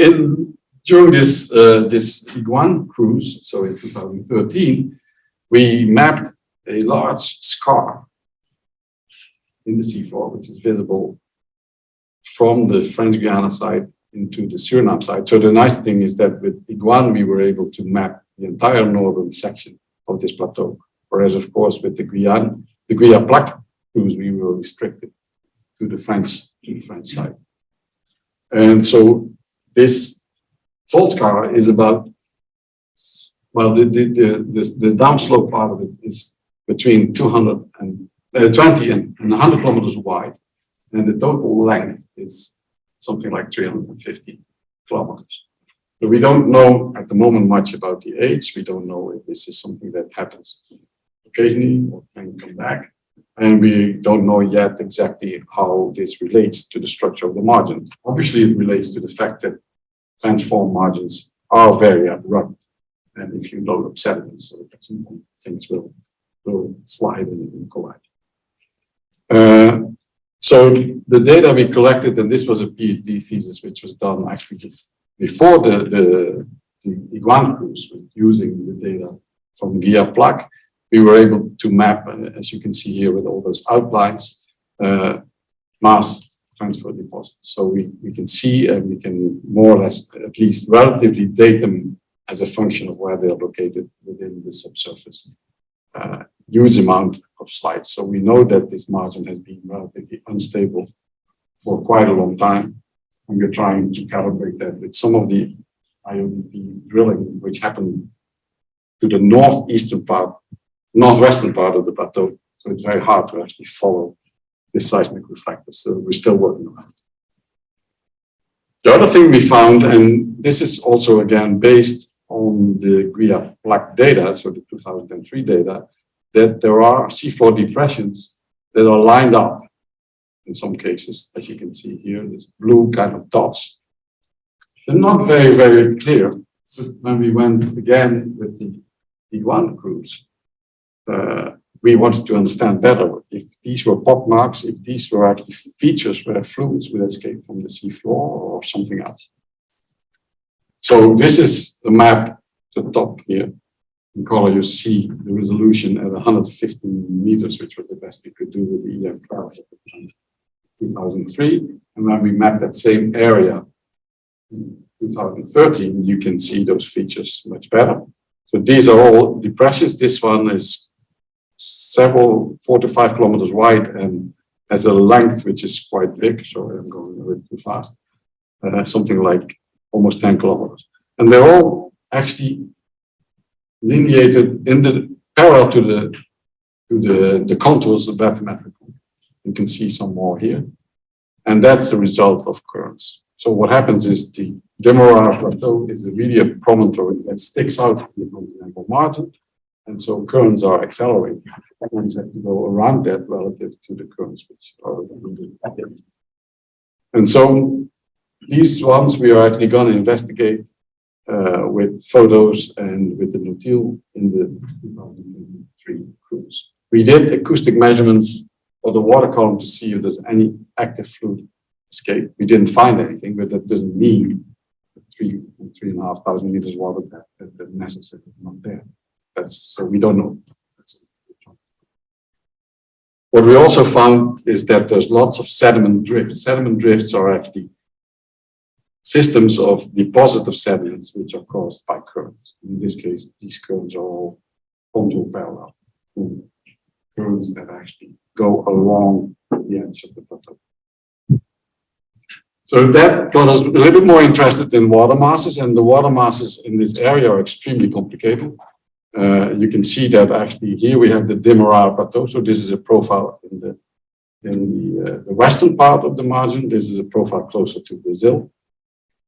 during this Iguan cruise, so in 2013, we mapped a large scar in the seafloor, which is visible from the French Guiana side into the Surinam side. So the nice thing is that with Iguan, we were able to map the entire northern section of this plateau. Whereas, of course, with the Guiana cruise, we were restricted to the French side. And so this fault scar is about, well, the downslope part of it is between 20 and 100 kilometers wide, and the total length is something like 350 kilometers. But we don't know at the moment much about the age. We don't know if this is something that happens occasionally or can come back. And we don't know yet exactly how this relates to the structure of the margin. Obviously, it relates to the fact that transform margins are very abrupt. And if you load up sediments, so at some point, things will slide and collide. So the data we collected, and this was a PhD thesis, which was done actually before the Iguan cruise, using the data from Guiana, we were able to map, as you can see here with all those outlines, mass transfer deposits. So we can see and we can more or less, at least relatively, date them as a function of where they are located within the subsurface. Huge amount of slides. So we know that this margin has been relatively unstable for quite a long time. And we're trying to calibrate that with some of the IODP drilling, which happened to the northwestern part of the plateau. So it's very hard to actually follow this seismic reflector. So we're still working on it. The other thing we found, and this is also again based on the Guiana data, so the 2003 data, that there are seafloor depressions that are lined up in some cases, as you can see here, this blue kind of dots. They're not very, very clear. But when we went again with the Iguana cruise, we wanted to understand better if these were pockmarks, if these were actually features where fluids would escape from the seafloor or something else. So this is the map, the top here. In color, you see the resolution at 115 meters, which was the best we could do with the EM12 in 2003. And when we mapped that same area in 2013, you can see those features much better. So these are all depressions. This one is 4 to 5 kilometers wide and has a length which is quite big. Sorry, I'm going a bit too fast. Something like almost 10 kilometers. And they're all actually delineated in the parallel to the contours of bathymetric contours. You can see some more here. And that's the result of currents. So what happens is the Demerara Plateau is really a promontory that sticks out from the continental margin, and so currents are accelerating. Currents have to go around that relative to the currents which are in the. And so these ones we are actually going to investigate with photos and with the Nautil in the 2003 cruise. We did acoustic measurements of the water column to see if there's any active fluid escape. We didn't find anything, but that doesn't mean 3,500 meters water that necessary is not there. So we don't know. What we also found is that there's lots of sediment drifts. Sediment drifts are actually systems of deposit of sediments which are caused by currents. In this case, these currents are all contour parallel currents that actually go along the edge of the plateau. So that got us a little bit more interested in water masses, and the water masses in this area are extremely complicated. You can see that actually here we have the Demerara Plateau. So this is a profile in the western part of the margin. This is a profile closer to Brazil.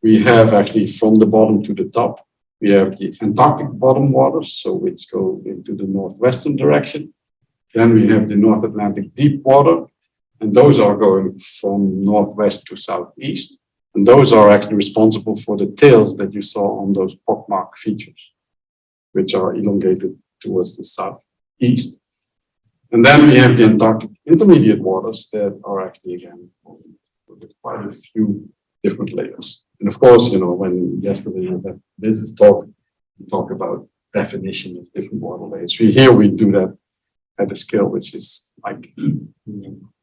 We have actually from the bottom to the top, we have the Antarctic bottom waters, so which go into the northwestern direction. Then we have the North Atlantic deep water, and those are going from northwest to southeast. And those are actually responsible for the tails that you saw on those pockmark features, which are elongated towards the southeast. And then we have the Antarctic intermediate waters that are actually, again, with quite a few different layers. And of course, you know, when yesterday at that business talk, we talk about definition of different water layers. Here we do that at a scale which is like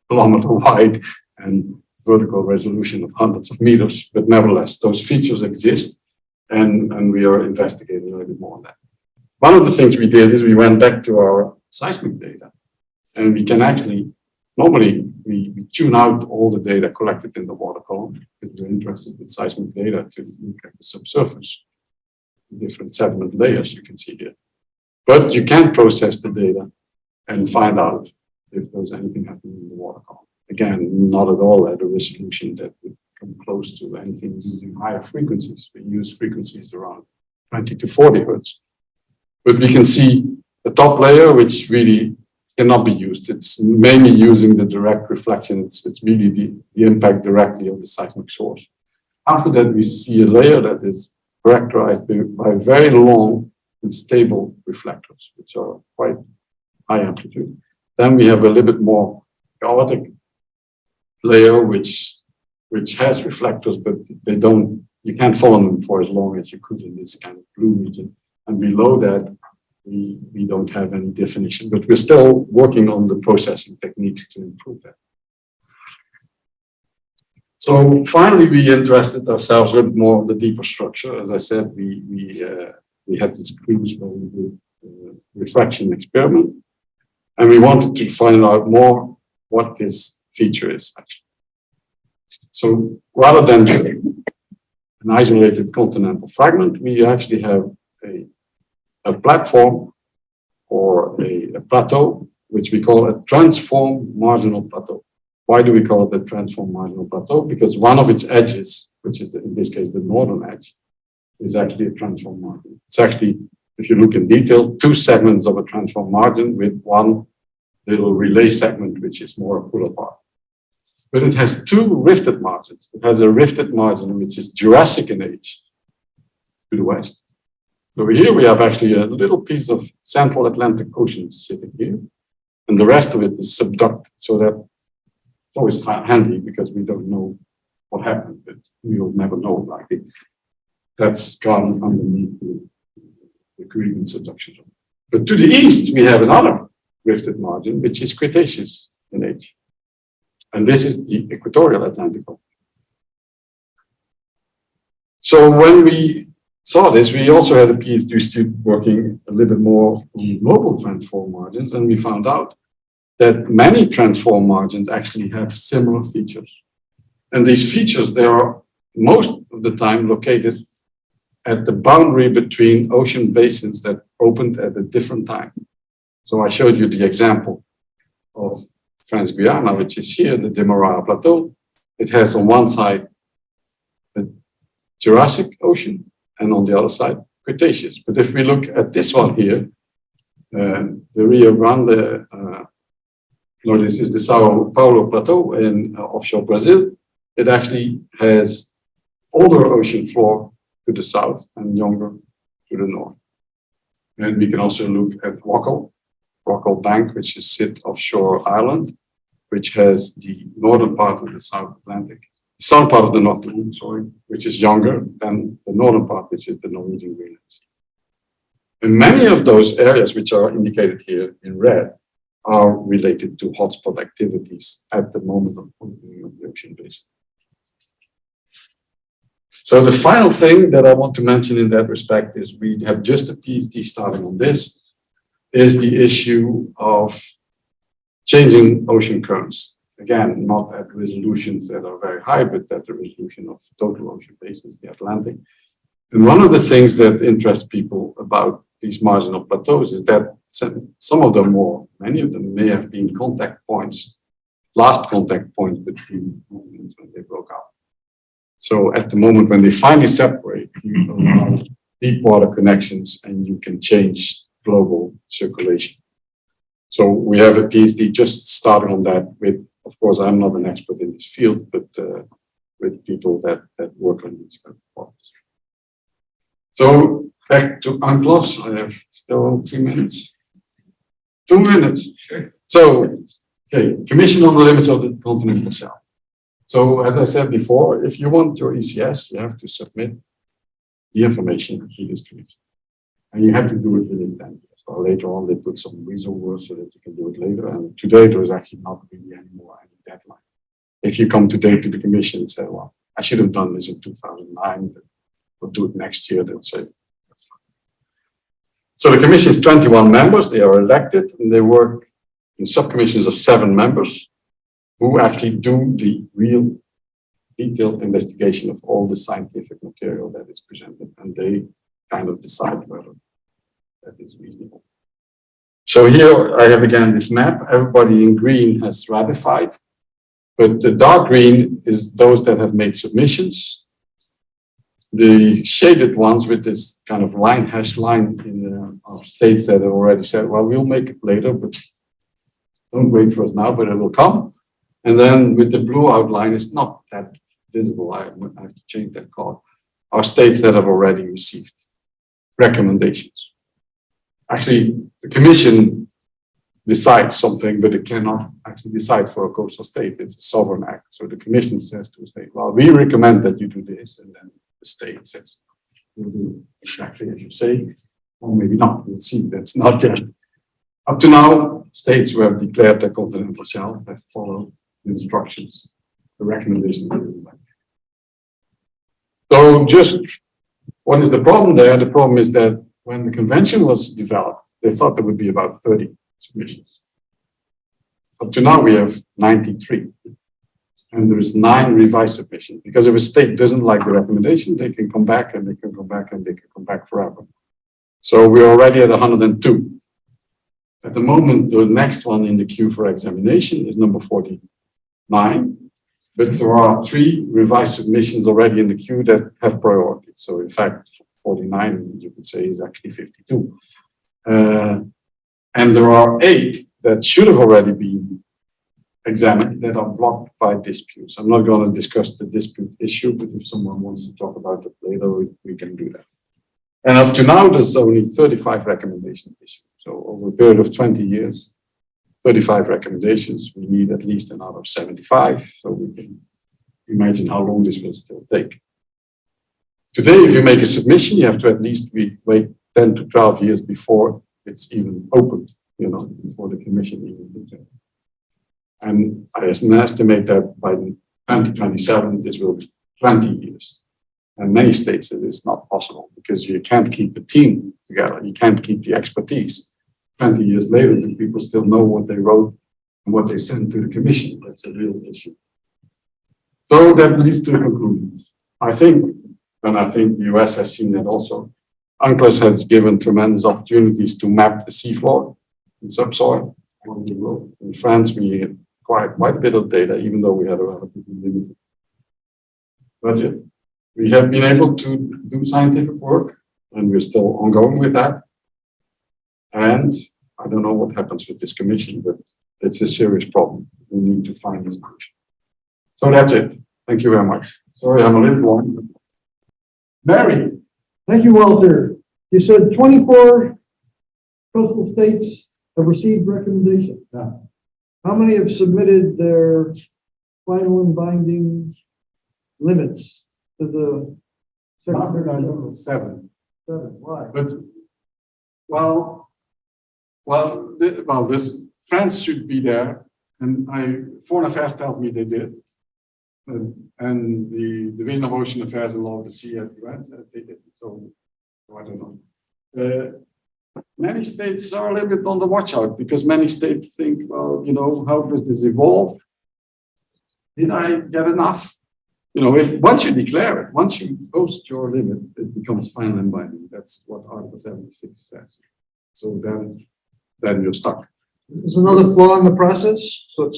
kilometer wide and vertical resolution of hundreds of meters. But nevertheless, those features exist, and we are investigating a little bit more on that. One of the things we did is we went back to our seismic data, and we can actually, normally we tune out all the data collected in the water column if we're interested in seismic data to look at the subsurface, different sediment layers you can see here. But you can't process the data and find out if there's anything happening in the water column. Again, not at all at a resolution that would come close to anything using higher frequencies. We use frequencies around 20 to 40 hertz. But we can see the top layer, which really cannot be used. It's mainly using the direct reflection. It's really the impact directly of the seismic source. After that, we see a layer that is characterized by very long and stable reflectors, which are quite high amplitude. Then we have a little bit more chaotic layer, which has reflectors, but you can't follow them for as long as you could in this kind of blue region. And below that, we don't have any definition, but we're still working on the processing techniques to improve that. So finally, we interested ourselves a little bit more in the deeper structure. As I said, we had this cruise where we did a refraction experiment, and we wanted to find out more what this feature is actually. So rather than an isolated continental fragment, we actually have a platform or a plateau, which we call a transform marginal plateau. Why do we call it a transform marginal plateau? Because one of its edges, which is in this case the northern edge, is actually a transform margin. It's actually, if you look in detail, two segments of a transform margin with one little relay segment, which is more a pull apart. But it has two rifted margins. It has a rifted margin, which is Jurassic in age to the west. Over here, we have actually a little piece of Central Atlantic Ocean sitting here, and the rest of it is subducted. So that it's always handy because we don't know what happened, but we will never know like it. That's gone underneath the Caribbean subduction zone. But to the east, we have another rifted margin, which is Cretaceous in age. And this is the equatorial Atlantic. So when we saw this, we also had a PhD student working a little bit more on global transform margins, and we found out that many transform margins actually have similar features. And these features, they are most of the time located at the boundary between ocean basins that opened at a different time. So I showed you the example of France Guiana, which is here, the Demerara Plateau. It has on one side Jurassic Ocean, and on the other side, Cretaceous. But if we look at this one here, the Rio Grande, no, this is the Sao Paulo Plateau in offshore Brazil. It actually has older ocean floor to the south and younger to the north. And we can also look at Rockall Bank, which is sit offshore Ireland, which has the northern part of the South Atlantic, southern part of the North Atlantic, sorry, which is younger than the northern part, which is the Norwegian Greenland Sea. And many of those areas which are indicated here in red are related to hotspot activities at the moment of opening of the ocean basin. So the final thing that I want to mention in that respect is we have just a PhD starting on this, is the issue of changing ocean currents. Again, not at resolutions that are very high, but at the resolution of total ocean basins, the Atlantic. And one of the things that interests people about these marginal plateaus is that some of them, or many of them, may have been contact points, last contact points between continents when they broke out. So at the moment when they finally separate, you allow deep water connections and you can change global circulation. So we have a PhD just starting on that with, of course, I'm not an expert in this field, but with people that work on these kind of problems. So back to UNCLOS, I have still 3 minutes. 2 minutes. Sure. So, okay, Commission on the Limits of the Continental Shelf. So as I said before, if you want your ECS, you have to submit the information to this commission. And you have to do it within 10 years. Or later on, they put some resource so that you can do it later. And today, there is actually not really anymore any deadline. If you come today to the commission and say, well, I should have done this in 2009, but we'll do it next year, they'll say, that's fine. So the commission is 21 members. They are elected and they work in subcommissions of 7 members who actually do the real detailed investigation of all the scientific material that is presented. And they kind of decide whether that is reasonable. So here I have again this map. Everybody in green has ratified, but the dark green is those that have made submissions. The shaded ones with this kind of line, hash line in states that have already said, well, we'll make it later, but don't wait for us now, but it will come. And then with the blue outline, it's not that visible. I have to change that color. Are states that have already received recommendations. Actually, the commission decides something, but it cannot actually decide for a coastal state. It's a sovereign act. So the commission says to a state, well, we recommend that you do this. And then the state says, we'll do exactly as you say, or maybe not. We'll see. That's not just. Up to now, states who have declared their continental shelf have followed the instructions, the recommendations. So just what is the problem there? The problem is that when the convention was developed, they thought there would be about 30 submissions. Up to now, we have 93. And there is 9 revised submissions. Because if a state doesn't like the recommendation, they can come back and they can come back and they can come back forever. So we're already at 102. At the moment, the next one in the queue for examination is number 49. But there are 3 revised submissions already in the queue that have priority. So in fact, 49, you could say, is actually 52. And there are 8 that should have already been examined that are blocked by disputes. I'm not going to discuss the dispute issue, but if someone wants to talk about it later, we can do that. And up to now, there's only 35 recommendations issued. So over a period of 20 years, 35 recommendations, we need at least another 75. So we can imagine how long this will still take. Today, if you make a submission, you have to at least wait 10 to 12 years before it's even opened, before the commission even looks at it. And I estimate that by 2027, this will be 20 years. And many states, it is not possible because you can't keep a team together. You can't keep the expertise. 20 years later, the people still know what they wrote and what they sent to the commission. That's a real issue. So that leads to the conclusion. I think the US has seen that also. UNCLOS has given tremendous opportunities to map the seafloor and subsoil around the world. In France, we had quite a bit of data, even though we had a relatively limited budget. We have been able to do scientific work, and we're still ongoing with that. And I don't know what happens with this commission, but it's a serious problem. We need to find a solution. So that's it. Thank you very much. Sorry, I'm a little long. Mary. Thank you, Walter. You said 24 coastal states have received recommendations. Yeah. How many have submitted their final and binding limits to the Master, I Secretary? know, 7. Why? But this France should be there, and Foreign Affairs tells me they did, and the Division of Ocean Affairs and Law of the Sea at UN said they did. So I don't know. Many states are a little bit on the watch out because many states think, well, you know, how does this evolve? Did I get enough? You know, if once you declare it, once you post your limit, it becomes final and binding. That's what Article 76 says. So then you're stuck. There's another flaw in the process. So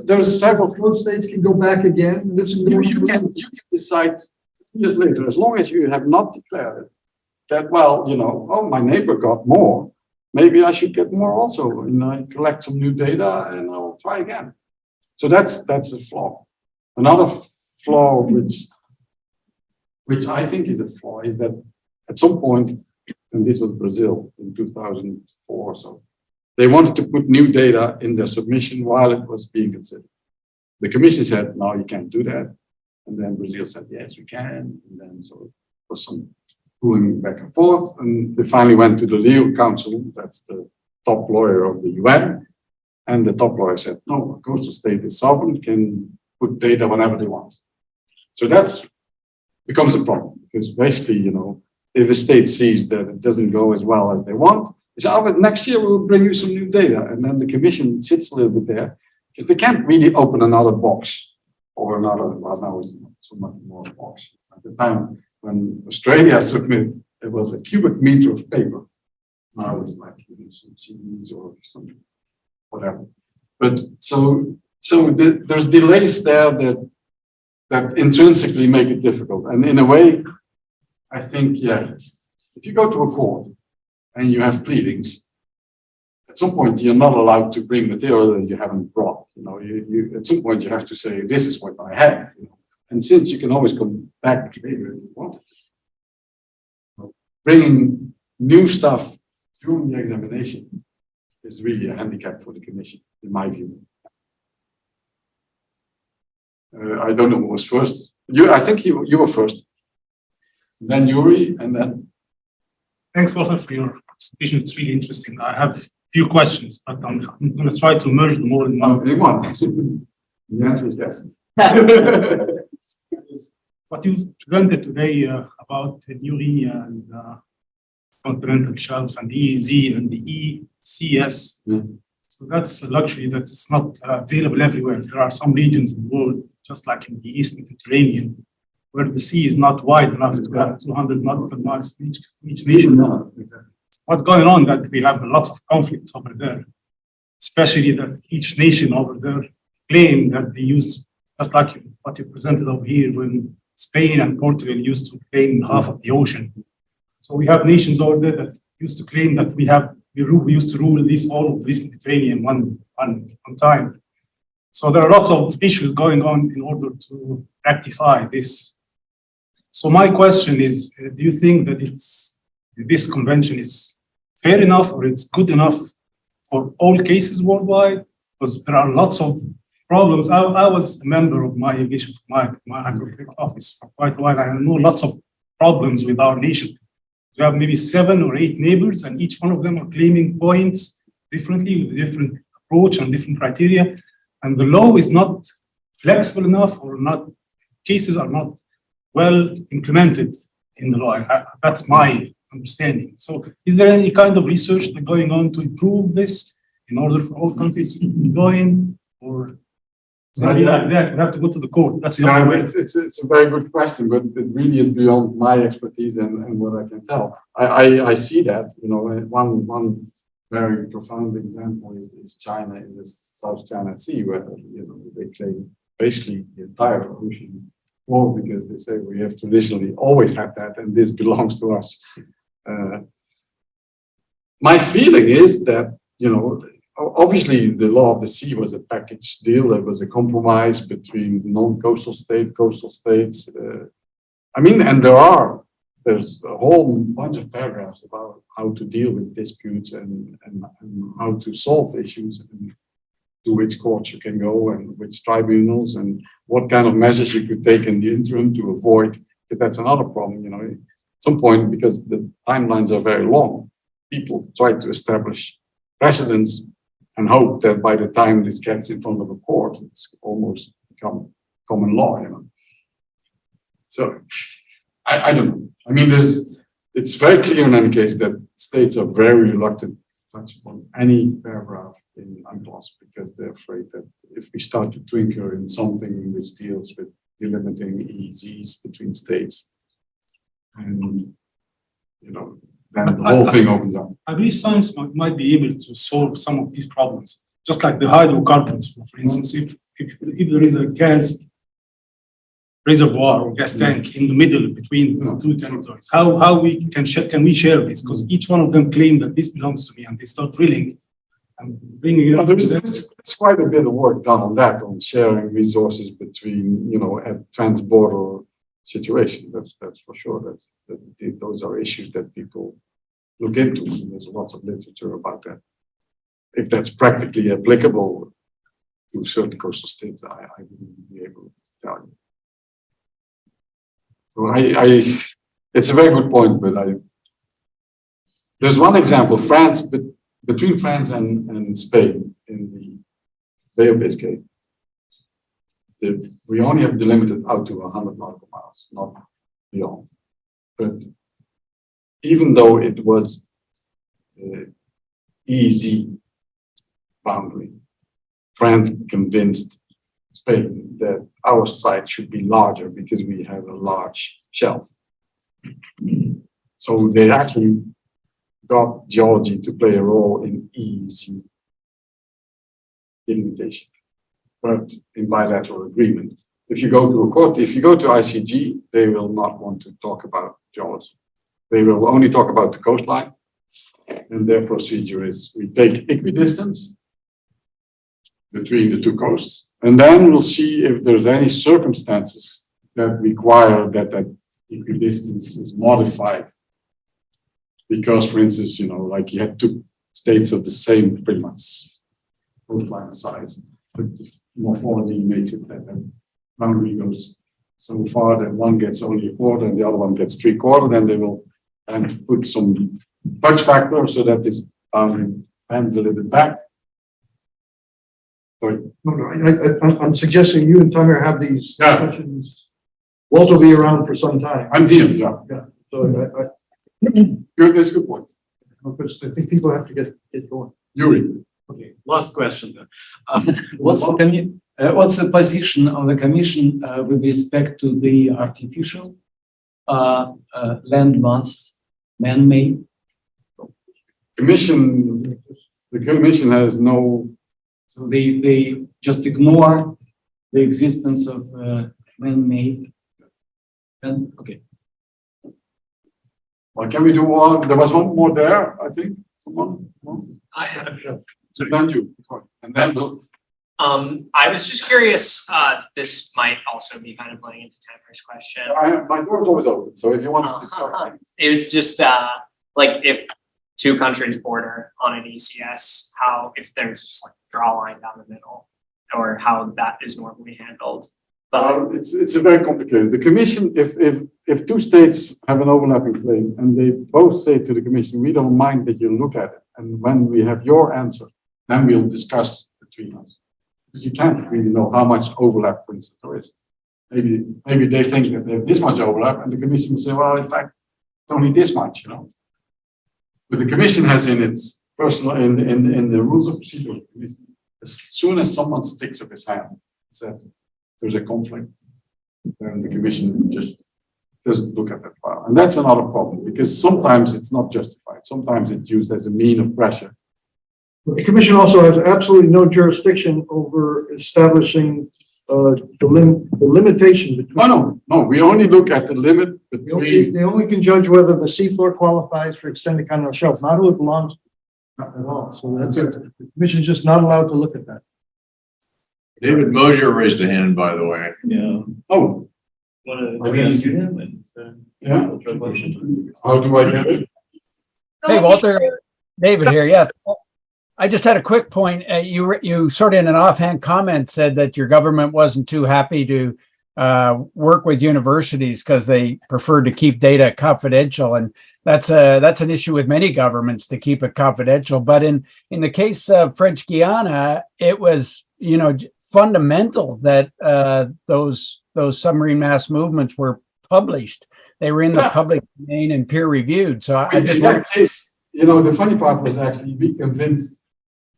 There's several. float states can go back again. You can decide years later, as long as you have not declared it, that, well, you know, oh, my neighbor got more. Maybe I should get more also. And I collect some new data and I'll try again. So that's a flaw. Another flaw, which I think is a flaw, is that at some point, and this was Brazil in 2004 or so, they wanted to put new data in their submission while it was being considered. The commission said, no, you can't do that. And then Brazil said, yes, we can. And then so it was some ruling back and forth. And they finally went to the legal council, that's the top lawyer of the UN. And the top lawyer said, no, a coastal state is sovereign, can put data whenever they want. So that's becomes a problem because basically, you know, if a state sees that it doesn't go as well as they want, they say, oh, but next year we'll bring you some new data. And then the commission sits a little bit there because they can't really open another box or another, well, now it's not so much more a box. At the time when Australia submitted, it was a cubic meter of paper. Now it's like, you know, some CDs or some whatever. But there's delays there that intrinsically make it difficult. And in a way, I think, yeah, if you go to a court and you have pleadings, at some point you're not allowed to bring material that you haven't brought. You know, you at some point you have to say, this is what I have. You know? And since you can always come back later if you want, bringing new stuff during the examination is really a handicap for the commission, in my view. I don't know who was first. I think you were first. Then Yuri, and then. Thanks, Walter, for your presentation. It's really interesting. I have a few questions, but I'm going to try to merge them all in one. The answer is yes. What you've presented today about Yuri and Continental Shelf and the EEZ and the ECS. Mm. So that's a luxury that's not available everywhere. There are some regions in the world, just like in the East Mediterranean, where the sea is not wide enough to have 200 nautical miles for each nation. What's going on that we have lots of conflicts over there, especially that each nation over there claim that they used, just like what you presented over here, when Spain and Portugal used to claim half of the ocean. So we have nations over there that used to claim that we used to rule all of this Mediterranean one time. So there are lots of issues going on in order to rectify this. So my question is, do you think that this convention is fair enough or it's good enough for all cases worldwide? Because there are lots of problems. I was a member of my aviation, my office for quite a while. I know lots of problems with our nation. We have maybe 7 or 8 neighbors, and each one of them are claiming points differently with a different approach and different criteria. And the law is not flexible enough, or cases are not well implemented in the law. That's my understanding. So is there any kind of research that's going on to improve this in order for all countries to join, or it's going to be like that? We have to go to the court. That's the only way. It's a very good question, but it really is beyond my expertise and what I can tell. I see that, you know, one very profound example is China in the South China Sea, where, you know, they claim basically the entire ocean Or because they say we have traditionally always had that and this belongs to us. My feeling is that, you know, obviously the law of the sea was a package deal. There was a compromise between non-coastal coastal states. I mean, and there's a whole bunch of paragraphs about how to deal with disputes and how to solve issues and to which courts you can go and which tribunals and what kind of measures you could take in the interim to avoid, because that's another problem, you know, at some point, because the timelines are very long, people try to establish precedents and hope that by the time this gets in front of a court, it's almost become common law, you know. So I don't know. I mean, it's very clear in any case that states are very reluctant to touch upon any paragraph in UNCLOS because they're afraid that if we start to twinkle in something which deals with delimiting EEZs between states, and you know, then the whole thing opens up. I believe science might be able to solve some of these problems, just like the hydrocarbons, for instance. If there is a gas reservoir or gas tank in the middle between two territories, how we can we share this? Because each one of them claim that this belongs to me, and they start drilling and bringing it up. There's quite a bit of work done on that, on sharing resources between, you know, a trans-border situation. That's for sure. Those are issues that people look into. And there's lots of literature about that. If that's practically applicable to certain coastal states, I wouldn't be able to tell you. So it's a very good point, but there's one example, France, but between France and Spain in the Bay of Biscay, we only have delimited out to 100 nautical miles, not beyond. But even though it was easy boundary, France convinced Spain that our site should be larger because we have a large shelf. So they actually got geology to play a role in easy delimitation, but in bilateral agreement. If you go to a court, if you go to ICG, they will not want to talk about geology. They will only talk about the coastline, and their procedure is we take equidistance between the two coasts, and then we'll see if there's any circumstances that require that equidistance is modified. Because, for instance, you know, like you had two states of the same pretty much coastline size, but the morphology makes it that the boundary goes so far that one gets only a quarter and the other one gets 3/4, then they will kind of put some fudge factor so that this boundary bends a little bit back. Sorry. No, I'm suggesting you and Tamer have these Yeah. discussions. Walt will be around for some time. I'm here, yeah. Yeah, so Good, that's a good point. I think people have to get going. Yuri. Okay, last question then. What's the position of the Commission with respect to the artificial land mass, man-made? The Commission has no. So they just ignore the existence of man-made. And okay. Well, can we do one? There was one more there, I think. Someone? No? I have. So then you, and then we'll. I was just curious, this might also be kind of playing into Tamer's question. My door's always open, so if you want to discuss things. It was just, like if two countries border on an ECS, how, if there's just like a draw line down the middle, or how that is normally handled. It's a very complicated. The Commission, if two states have an overlapping claim and they both say to the Commission, we don't mind that you look at it, and when we have your answer, then we'll discuss between us. Because you can't really know how much overlap, for instance, there is. Maybe they think that they have this much overlap, and the Commission will say, well, in fact, it's only this much, you know. But the Commission has in its personal, in the rules of procedure of the Commission, as soon as someone sticks up his hand, it says there's a conflict, then the Commission just doesn't look at that file. And that's another problem, because sometimes it's not justified. Sometimes it's used as a mean of pressure. The Commission also has absolutely no jurisdiction over establishing the limitation between. No, we only look at the limit between, They only can judge whether the seafloor qualifies for extended continental shelf, not who it belongs to. Not at all. So that's it. The commission's just not allowed to look at that. David Mosier raised a hand, by the way. Yeah. oh, Want I to didn't ask see him and, yeah, how do I get it? Hey, Walter, David here. Yeah. I just had a quick point. You sort of in an offhand comment said that your government wasn't too happy to work with universities because they preferred to keep data confidential. And that's an issue with many governments to keep it confidential. But in the case of French Guiana, it was, fundamental that those submarine mass movements were published. They were in the public domain and peer reviewed. So I just In that case, the funny part was actually we convinced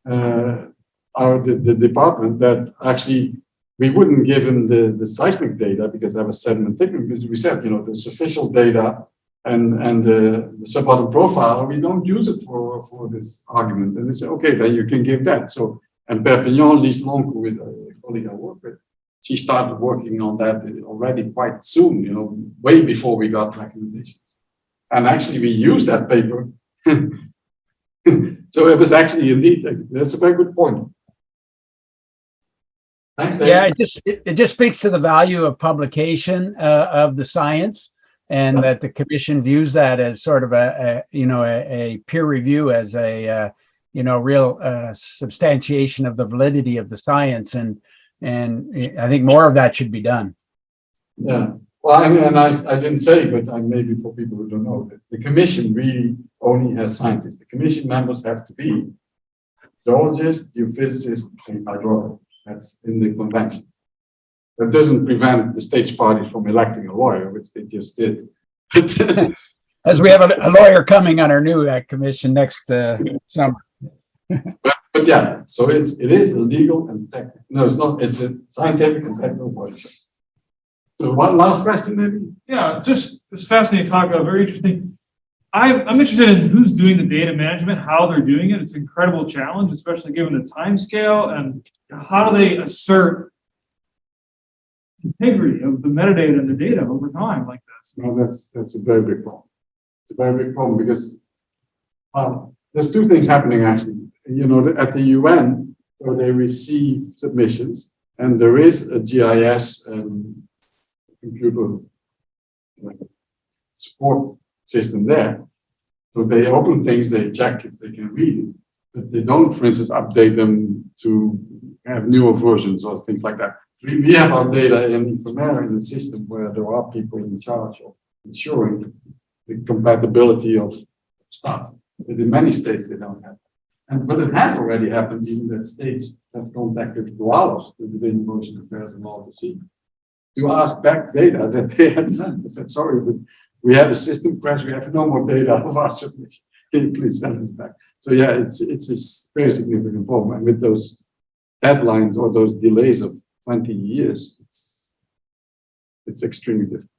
the department that actually we wouldn't give him the seismic data because that was sediment thickness. Because we said, the superficial data and the sub-bottom profile, we don't use it for this argument. And they said, okay, then you can give that. So, and Perpignan, Lise Monk, who is a colleague I work with, she started working on that already quite soon, way before we got recommendations. And actually we used that paper. So it was actually indeed, that's a very good point. Thanks, Dave. Yeah, it just speaks to the value of publication of the science, and that the commission views that as sort of a peer review as a real substantiation of the validity of the science, and I think more of that should be done. Yeah, well, and I didn't say, but maybe for people who don't know, that the commission really only has scientists. The commission members have to be geologists, geophysicists, and hydrologists. That's in the convention. That doesn't prevent the stage parties from electing a lawyer, which they just did. As we have a lawyer coming on our new commission next summer. But yeah, so it is a legal and technical. No, it's not. It's a scientific and technical body. So one last question, maybe. Yeah, it's fascinating talk about, very interesting. I'm interested in who's doing the data management, how they're doing it. It's an incredible challenge, especially given the time scale, and how do they assert integrity of the metadata and the data over time like this? No, that's a very big problem. It's a very big problem because there's two things happening actually. At the UN, where they receive submissions, and there is a GIS and computer support system there. So they open things, they check if they can read it, but they don't, for instance, update them to have newer versions or things like that. We have our data in Ifremer in the system where there are people in charge of ensuring the compatibility of stuff. But in many states, they don't have. But it has already happened even that states have contacted Dualos, the Division of Ocean Affairs and Law of the Sea, to ask back data that they had sent. They said, sorry, but we had a system crash, we have no more data of our submission. Can you please send us back? So yeah, it's a very significant problem. And with those deadlines or those delays of 20 years, it's extremely difficult.